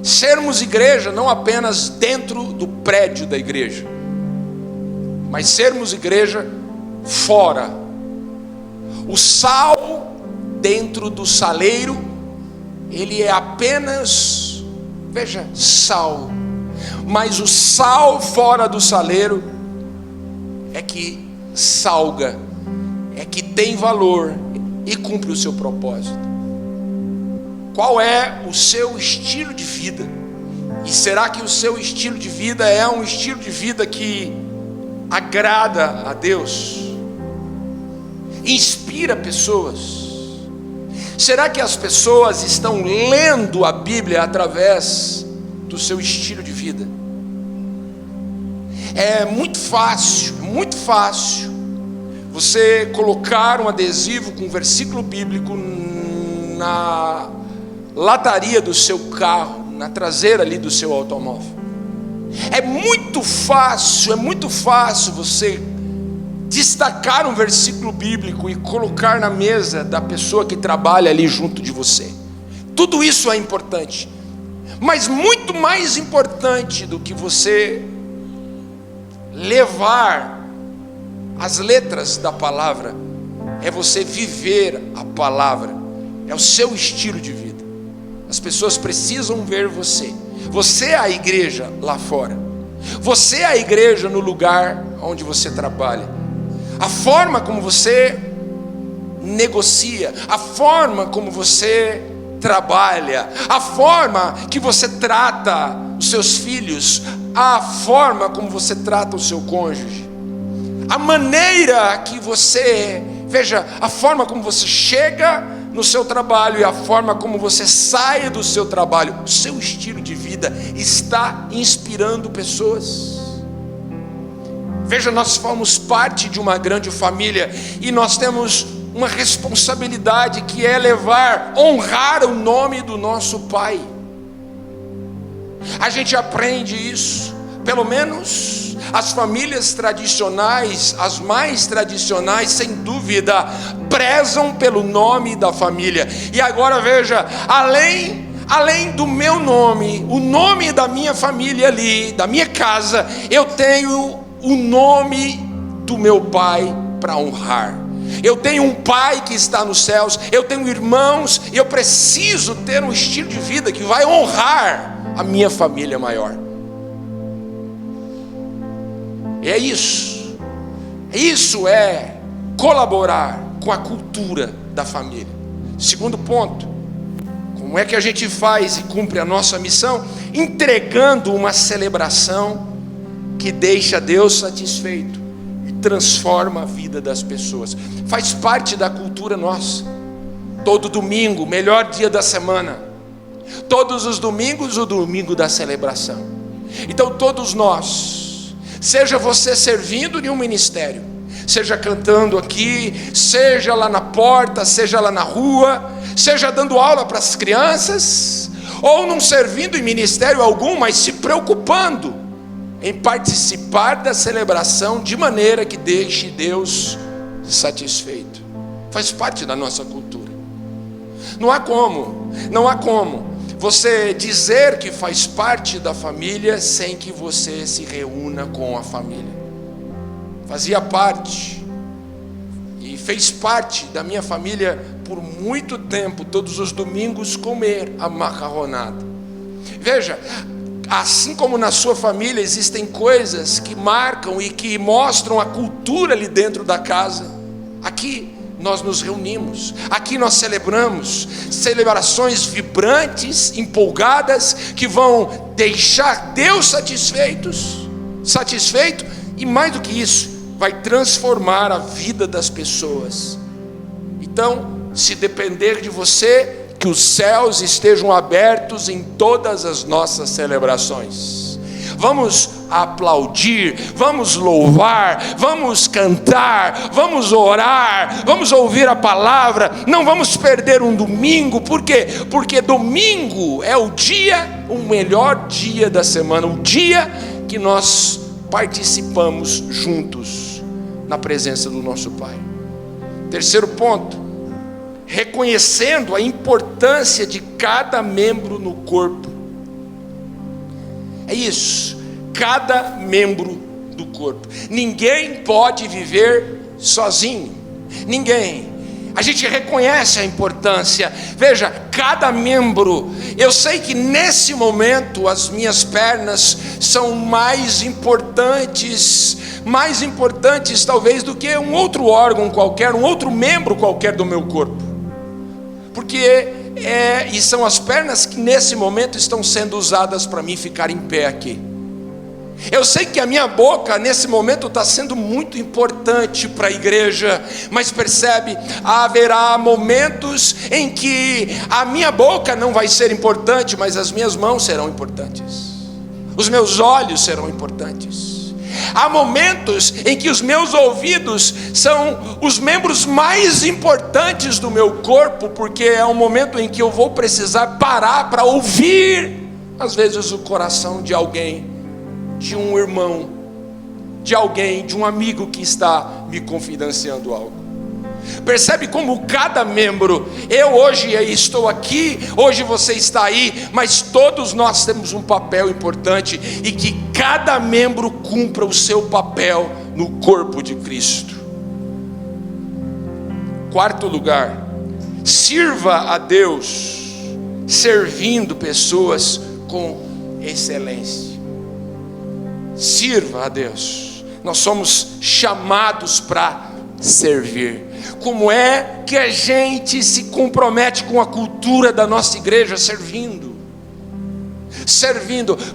Speaker 1: sermos igreja não apenas dentro do prédio da igreja, mas sermos igreja fora. O sal dentro do saleiro ele é apenas, veja, sal. Mas o sal fora do saleiro é que salga, é que tem valor e cumpre o seu propósito. Qual é o seu estilo de vida? E será que o seu estilo de vida é um estilo de vida que agrada a Deus? Inspira pessoas? Será que as pessoas estão lendo a Bíblia através do seu estilo de vida? É muito fácil você colocar um adesivo com um versículo bíblico na lataria do seu carro, na traseira ali do seu automóvel. É muito fácil você destacar um versículo bíblico e colocar na mesa da pessoa que trabalha ali junto de você. Tudo isso é importante, mas muito mais importante do que você levar as letras da palavra é você viver a palavra, é o seu estilo de vida. As pessoas precisam ver você. Você é a igreja lá fora, você é a igreja no lugar onde você trabalha. A forma como você negocia, a forma como você trabalha, a forma que você trata os seus filhos, a forma como você trata o seu cônjuge, a maneira que você, veja, a forma como você chega no seu trabalho e a forma como você sai do seu trabalho, o seu estilo de vida está inspirando pessoas. Veja, nós formos parte de uma grande família e nós temos uma responsabilidade que é honrar o nome do nosso Pai. A gente aprende isso, pelo menos as famílias tradicionais, as mais tradicionais, sem dúvida, prezam pelo nome da família. E agora veja, além do meu nome, o nome da minha família ali, da minha casa, eu tenho o nome do meu Pai para honrar. Eu tenho um Pai que está nos céus, eu tenho irmãos, e eu preciso ter um estilo de vida que vai honrar a minha família maior. Isso é colaborar com a cultura da família. Segundo ponto, como é que a gente faz e cumpre a nossa missão? Entregando uma celebração que deixa Deus satisfeito e transforma a vida das pessoas. Faz parte da cultura nossa. Todo domingo, melhor dia da semana. Todos os domingos, o domingo da celebração. Então todos nós, seja você servindo em um ministério, seja cantando aqui, seja lá na porta, seja lá na rua, seja dando aula para as crianças, ou não servindo em ministério algum, mas se preocupando em participar da celebração de maneira que deixe Deus satisfeito. Faz parte da nossa cultura. Não há como você dizer que faz parte da família sem que você se reúna com a família. Fazia parte e fez parte da minha família por muito tempo, todos os domingos comer a macarronada. Veja, assim como na sua família existem coisas que marcam e que mostram a cultura ali dentro da casa, aqui nós nos reunimos, aqui nós celebramos celebrações vibrantes, empolgadas, que vão deixar Deus satisfeito, e mais do que isso, vai transformar a vida das pessoas. Então, se depender de você, que os céus estejam abertos em todas as nossas celebrações. Vamos aplaudir, vamos louvar, vamos cantar, vamos orar, vamos ouvir a palavra. Não vamos perder um domingo. Por quê? Porque domingo é o melhor dia da semana, o dia que nós participamos juntos na presença do nosso Pai. Terceiro ponto, reconhecendo a importância de cada membro no corpo. É isso, cada membro do corpo. Ninguém pode viver sozinho, ninguém. A gente reconhece a importância. Veja, cada membro. Eu sei que nesse momento as minhas pernas são mais importantes talvez do que um outro órgão qualquer, um outro membro qualquer do meu corpo. Porque e são as pernas que nesse momento estão sendo usadas para mim ficar em pé aqui. Eu sei que a minha boca nesse momento está sendo muito importante para a igreja, mas percebe, haverá momentos em que a minha boca não vai ser importante, mas as minhas mãos serão importantes, os meus olhos serão importantes. Há momentos em que os meus ouvidos são os membros mais importantes do meu corpo, porque é um momento em que eu vou precisar parar para ouvir, às vezes, o coração de alguém, de um irmão, de alguém, de um amigo que está me confidenciando algo. Percebe como cada membro, eu hoje estou aqui, hoje você está aí, mas todos nós temos um papel importante, e que cada membro cumpra o seu papel no corpo de Cristo. Quarto lugar, sirva a Deus, servindo pessoas com excelência. Sirva a Deus. Nós somos chamados para servir. Como é que a gente se compromete com a cultura da nossa igreja? Servindo.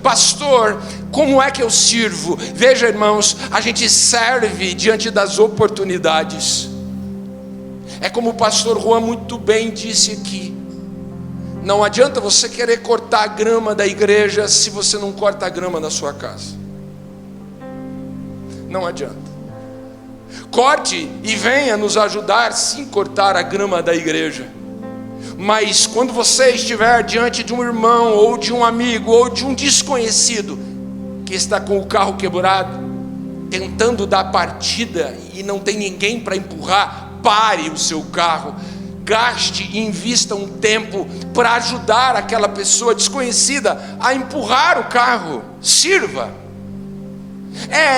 Speaker 1: Pastor, como é que eu sirvo? Veja, irmãos, a gente serve diante das oportunidades. É como o pastor Juan muito bem disse aqui: não adianta você querer cortar a grama da igreja se você não corta a grama da sua casa. Não adianta. Corte e venha nos ajudar, sim, cortar a grama da igreja. Mas quando você estiver diante de um irmão, ou de um amigo, ou de um desconhecido que está com o carro quebrado, tentando dar partida e não tem ninguém para empurrar, pare o seu carro, gaste e invista um tempo para ajudar aquela pessoa desconhecida a empurrar o carro. Sirva.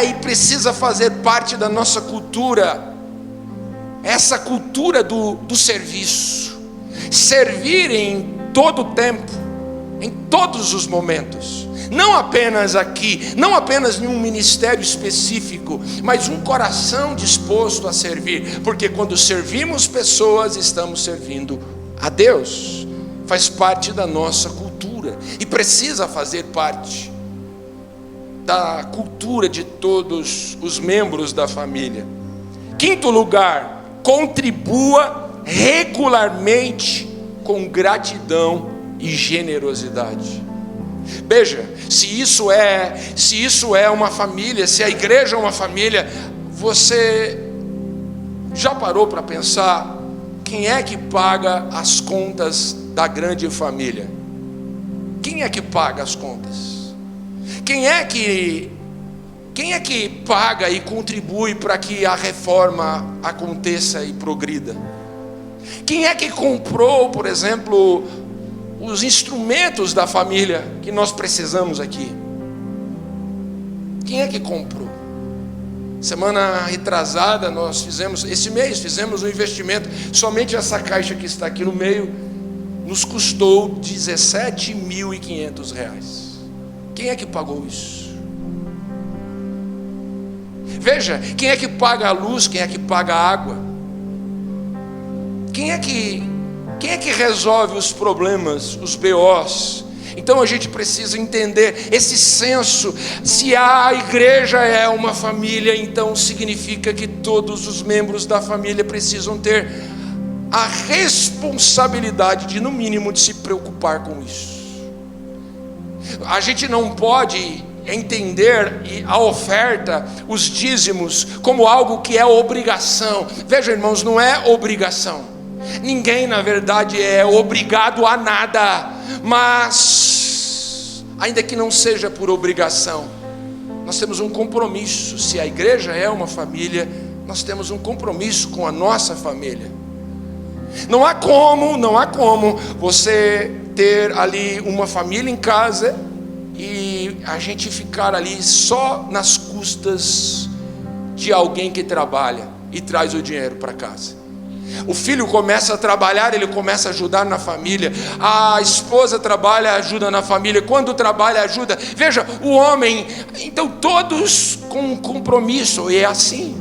Speaker 1: E precisa fazer parte da nossa cultura, essa cultura do serviço. Servir em todo o tempo, em todos os momentos, não apenas aqui, não apenas em um ministério específico, mas um coração disposto a servir, porque quando servimos pessoas, estamos servindo a Deus. Faz parte da nossa cultura e precisa fazer parte da cultura de todos os membros da família. Quinto lugar, contribua regularmente com gratidão e generosidade. Veja, se isso é uma família, se a igreja é uma família, você já parou para pensar quem é que paga as contas da grande família? Quem é que paga as contas? Quem é que paga e contribui para que a reforma aconteça e progrida? Quem é que comprou, por exemplo, os instrumentos da família que nós precisamos aqui? Quem é que comprou? Semana retrasada esse mês fizemos um investimento. Somente essa caixa que está aqui no meio nos custou R$17.500. Quem é que pagou isso? Veja, quem é que paga a luz? Quem é que paga a água? Quem é que resolve os problemas, os BOs? Então a gente precisa entender esse senso. Se a igreja é uma família, então significa que todos os membros da família precisam ter a responsabilidade de, no mínimo, de se preocupar com isso. A gente não pode entender a oferta, os dízimos, como algo que é obrigação. Veja, irmãos, não é obrigação. Ninguém, na verdade, é obrigado a nada. Mas, ainda que não seja por obrigação, nós temos um compromisso. Se a igreja é uma família, nós temos um compromisso com a nossa família. Não há como você ter ali uma família em casa e a gente ficar ali só nas custas de alguém que trabalha e traz o dinheiro para casa. O filho começa a trabalhar, ele começa a ajudar na família. A esposa trabalha, ajuda na família. Quando trabalha, ajuda. Veja, o homem, então todos com compromisso, e é assim.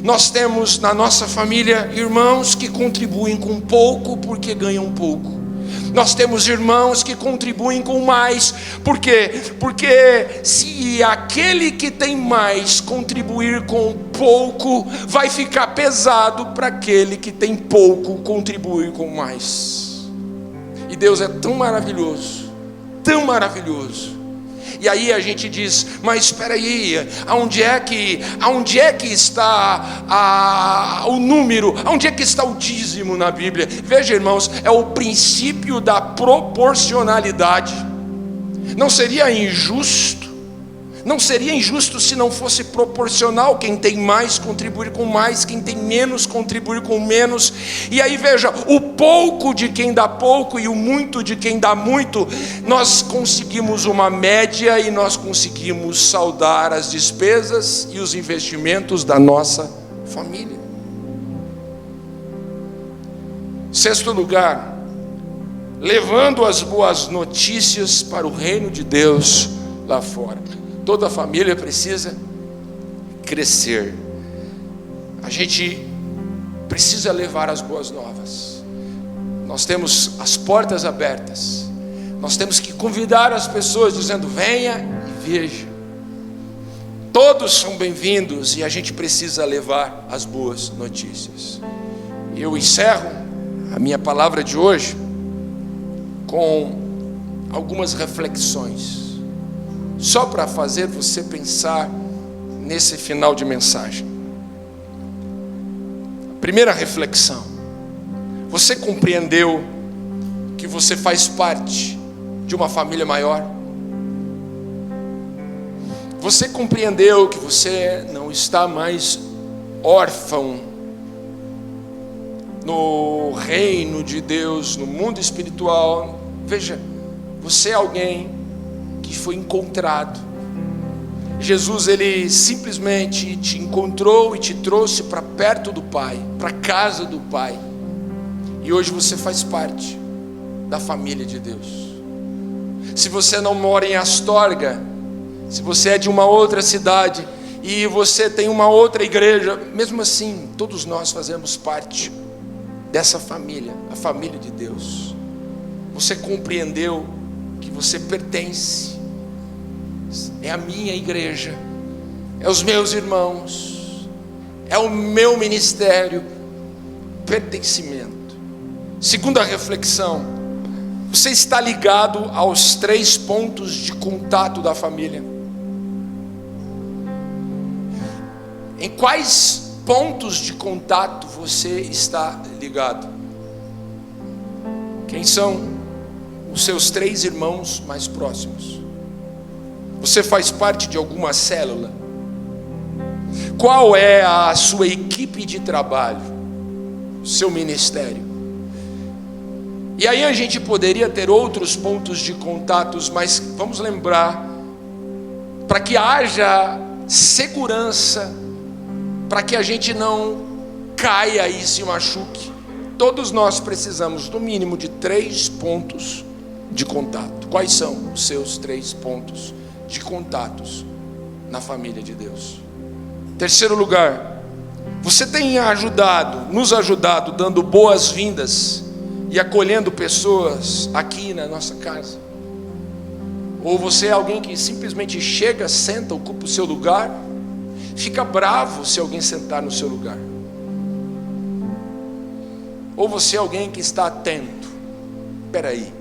Speaker 1: Nós temos na nossa família irmãos que contribuem com pouco porque ganham pouco. Nós temos irmãos que contribuem com mais. Por quê? Porque se aquele que tem mais contribuir com pouco, vai ficar pesado para aquele que tem pouco contribuir com mais. E Deus é tão maravilhoso, tão maravilhoso. E aí a gente diz, mas espera aí, aonde é que está o número, aonde é que está o dízimo na Bíblia? Veja, irmãos, é o princípio da proporcionalidade. Não seria injusto se não fosse proporcional, quem tem mais contribuir com mais, quem tem menos contribuir com menos. E aí veja, o pouco de quem dá pouco e o muito de quem dá muito, nós conseguimos uma média e nós conseguimos saldar as despesas e os investimentos da nossa família. Sexto lugar, levando as boas notícias para o reino de Deus lá fora. Toda a família precisa crescer. A gente precisa levar as boas novas. Nós temos as portas abertas. Nós temos que convidar as pessoas dizendo, venha e veja. Todos são bem-vindos e a gente precisa levar as boas notícias. Eu encerro a minha palavra de hoje com algumas reflexões, só para fazer você pensar nesse final de mensagem. Primeira reflexão: você compreendeu que você faz parte de uma família maior? Você compreendeu que você não está mais órfão no reino de Deus, no mundo espiritual? Veja, você é alguém que foi encontrado. Jesus, ele simplesmente te encontrou e te trouxe para perto do Pai, para a casa do Pai. E hoje você faz parte da família de Deus. Se você não mora em Astorga, se você é de uma outra cidade e você tem uma outra igreja, mesmo assim, todos nós fazemos parte dessa família, a família de Deus. Você compreendeu que você pertence, é a minha igreja, é os meus irmãos, é o meu ministério, pertencimento. Segunda reflexão: você está ligado aos 3 pontos de contato da família? Em quais pontos de contato você está ligado? Quem são os seus 3 irmãos mais próximos? Você faz parte de alguma célula? Qual é a sua equipe de trabalho? Seu ministério? E aí a gente poderia ter outros pontos de contatos, mas vamos lembrar, para que haja segurança, para que a gente não caia e se machuque, todos nós precisamos no mínimo de 3 pontos de contato. Quais são os seus 3 pontos de contatos na família de Deus? Terceiro lugar, você tem nos ajudado, dando boas-vindas e acolhendo pessoas aqui na nossa casa? Ou você é alguém que simplesmente chega, senta, ocupa o seu lugar, fica bravo se alguém sentar no seu lugar? Ou você é alguém que está atento? Espera aí,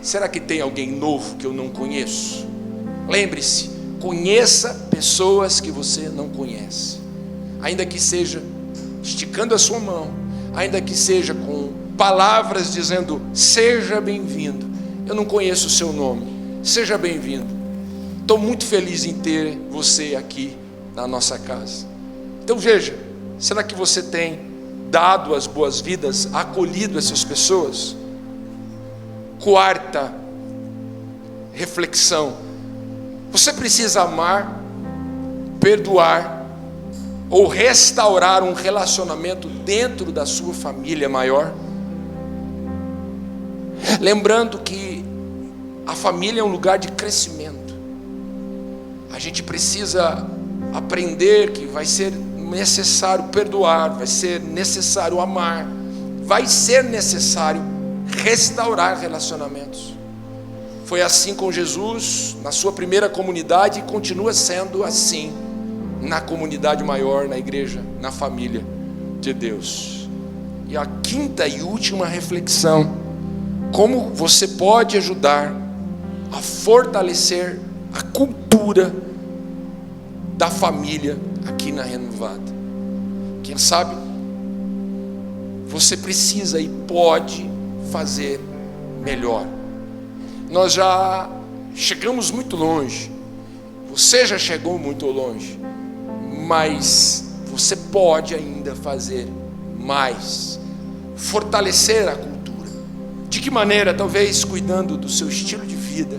Speaker 1: será que tem alguém novo que eu não conheço? Lembre-se, conheça pessoas que você não conhece, ainda que seja esticando a sua mão, ainda que seja com palavras dizendo, seja bem-vindo. Eu não conheço o seu nome, seja bem-vindo. Estou muito feliz em ter você aqui na nossa casa. Então veja, será que você tem dado as boas-vindas, acolhido essas pessoas? Quarta reflexão: você precisa amar, perdoar ou restaurar um relacionamento dentro da sua família maior. Lembrando que a família é um lugar de crescimento. A gente precisa aprender que vai ser necessário perdoar, vai ser necessário amar, vai ser necessário restaurar relacionamentos. Foi assim com Jesus na sua primeira comunidade e continua sendo assim na comunidade maior, na igreja, na família de Deus. E a quinta e última reflexão: como você pode ajudar a fortalecer a cultura da família aqui na Renovada. Quem sabe você precisa e pode fazer melhor. Nós já chegamos muito longe, você já chegou muito longe, mas você pode ainda fazer mais, fortalecer a cultura. De que maneira? Talvez cuidando do seu estilo de vida,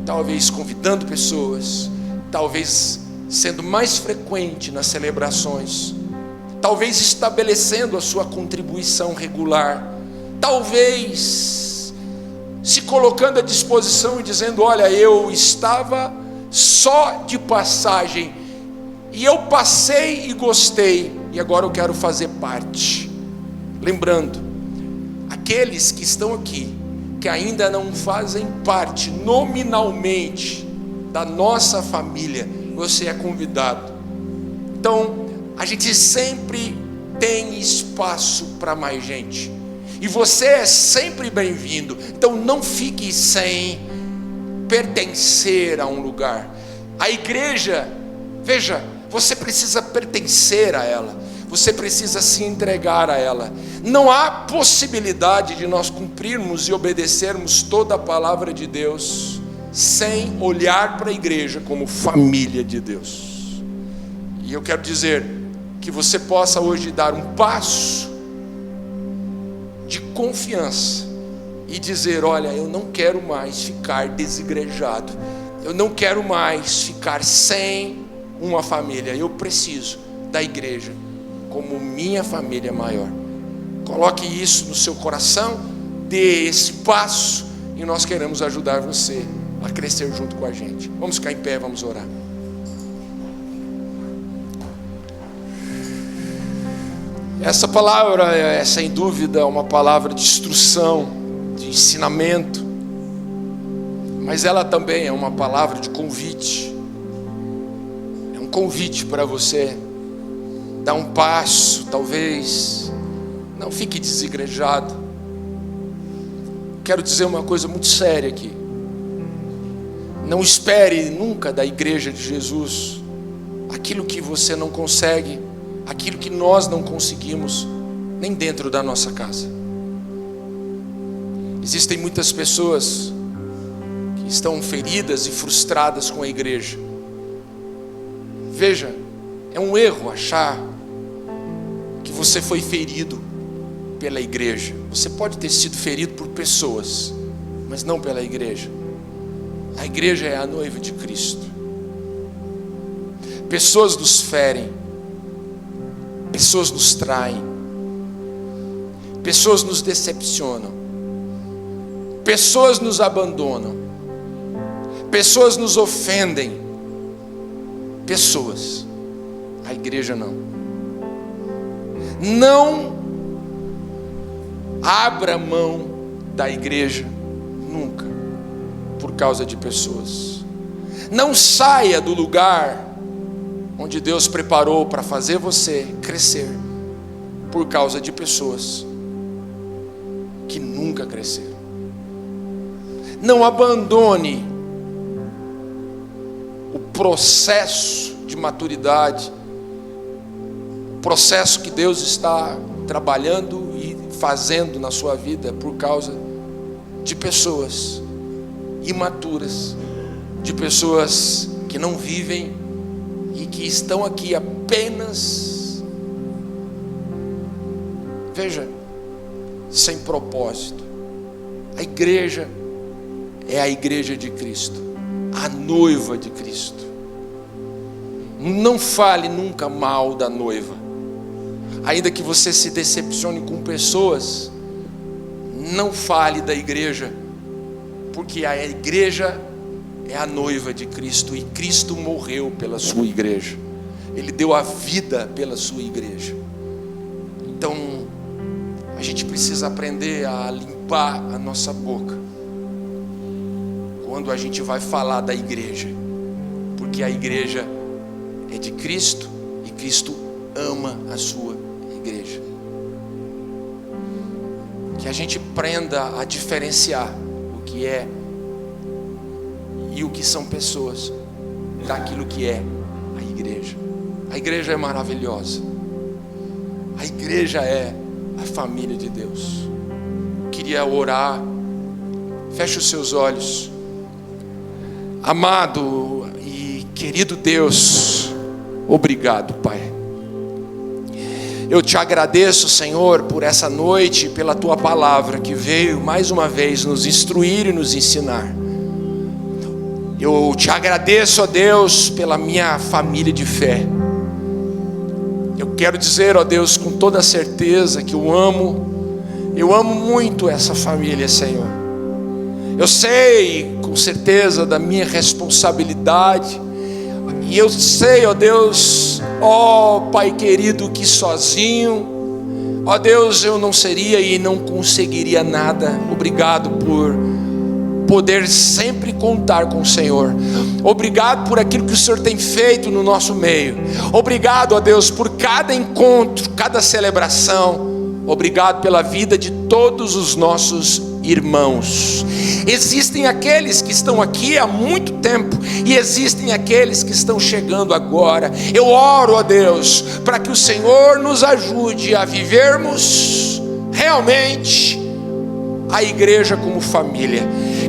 Speaker 1: talvez convidando pessoas, talvez sendo mais frequente nas celebrações, talvez estabelecendo a sua contribuição regular, talvez se colocando à disposição e dizendo: olha, eu estava só de passagem, e eu passei e gostei, e agora eu quero fazer parte. Lembrando, aqueles que estão aqui, que ainda não fazem parte nominalmente da nossa família, você é convidado. Então, a gente sempre tem espaço para mais gente, e você é sempre bem-vindo. Então não fique sem pertencer a um lugar. A igreja, veja, você precisa pertencer a ela, você precisa se entregar a ela. Não há possibilidade de nós cumprirmos e obedecermos toda a palavra de Deus sem olhar para a igreja como família de Deus. E eu quero dizer que você possa hoje dar um passo de confiança e dizer: olha, eu não quero mais ficar desigrejado, eu não quero mais ficar sem uma família, eu preciso da igreja como minha família maior. Coloque isso no seu coração, dê esse passo, e nós queremos ajudar você a crescer junto com a gente. Vamos ficar em pé, vamos orar. Essa palavra é, sem dúvida, uma palavra de instrução, de ensinamento, mas ela também é uma palavra de convite. É um convite para você dar um passo, talvez. Não fique desigrejado. Quero dizer uma coisa muito séria aqui. Não espere nunca da igreja de Jesus aquilo que você não consegue, aquilo que nós não conseguimos, nem dentro da nossa casa. Existem muitas pessoas que estão feridas e frustradas com a igreja. Veja, é um erro achar que você foi ferido pela igreja. Você pode ter sido ferido por pessoas, mas não pela igreja. A igreja é a noiva de Cristo. Pessoas nos ferem, pessoas nos traem, pessoas nos decepcionam, pessoas nos abandonam, pessoas nos ofendem, pessoas. A igreja não. Não abra mão da igreja nunca por causa de pessoas. Não saia do lugar onde Deus preparou para fazer você crescer por causa de pessoas que nunca cresceram. Não abandone o processo de maturidade, o processo que Deus está trabalhando e fazendo na sua vida por causa de pessoas imaturas, de pessoas que não vivem e que estão aqui apenas, veja, sem propósito. A igreja é a igreja de Cristo, a noiva de Cristo. Não fale nunca mal da noiva. Ainda que você se decepcione com pessoas, não fale da igreja, porque a igreja é a noiva de Cristo, e Cristo morreu pela sua igreja. Ele deu a vida pela sua igreja. Então, a gente precisa aprender a limpar a nossa boca quando a gente vai falar da igreja, porque a igreja é de Cristo e Cristo ama a sua igreja. Que a gente aprenda a diferenciar o que é e o que são pessoas daquilo que é a igreja. A igreja é maravilhosa. A igreja é a família de Deus. Eu queria orar. Feche os seus olhos. Amado e querido Deus, obrigado, Pai. Eu te agradeço, Senhor, por essa noite, pela tua palavra que veio mais uma vez nos instruir e nos ensinar. Eu te agradeço, ó Deus, pela minha família de fé. Eu quero dizer, ó Deus, com toda certeza que eu amo muito essa família, Senhor. Eu sei com certeza da minha responsabilidade, e eu sei, ó Deus, ó Pai querido, que sozinho, ó Deus, eu não seria e não conseguiria nada. Obrigado por poder sempre contar com o Senhor. Obrigado por aquilo que o Senhor tem feito no nosso meio. Obrigado, ó Deus, por cada encontro, cada celebração. Obrigado pela vida de todos os nossos irmãos. Existem aqueles que estão aqui há muito tempo e existem aqueles que estão chegando agora. Eu oro, ó Deus, para que o Senhor nos ajude a vivermos realmente a igreja como família,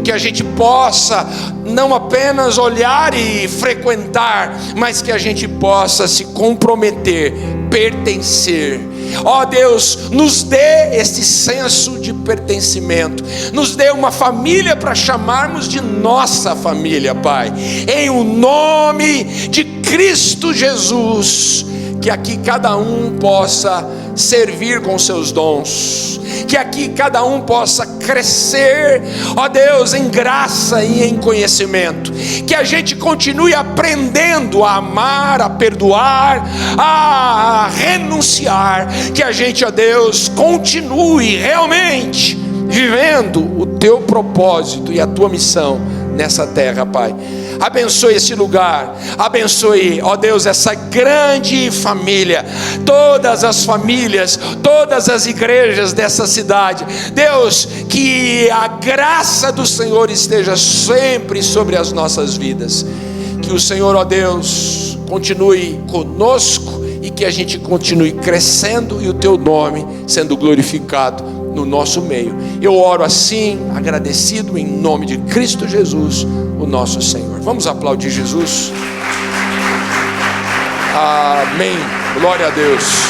Speaker 1: que a gente possa não apenas olhar e frequentar, mas que a gente possa se comprometer, pertencer. Ó Deus, nos dê esse senso de pertencimento, nos dê uma família para chamarmos de nossa família, Pai, em o nome de Cristo Jesus. Que aqui cada um possa servir com seus dons, que aqui cada um possa crescer, ó Deus, em graça e em conhecimento, que a gente continue aprendendo a amar, a perdoar, a renunciar, que a gente, ó Deus, continue realmente vivendo o teu propósito e a tua missão nessa terra, Pai. Abençoe esse lugar, abençoe, ó Deus, essa grande família, todas as famílias, todas as igrejas dessa cidade. Deus, que a graça do Senhor esteja sempre sobre as nossas vidas. Que o Senhor, ó Deus, continue conosco e que a gente continue crescendo e o teu nome sendo glorificado no nosso meio. Eu oro assim, agradecido, em nome de Cristo Jesus, o nosso Senhor. Vamos aplaudir Jesus. Amém. Glória a Deus.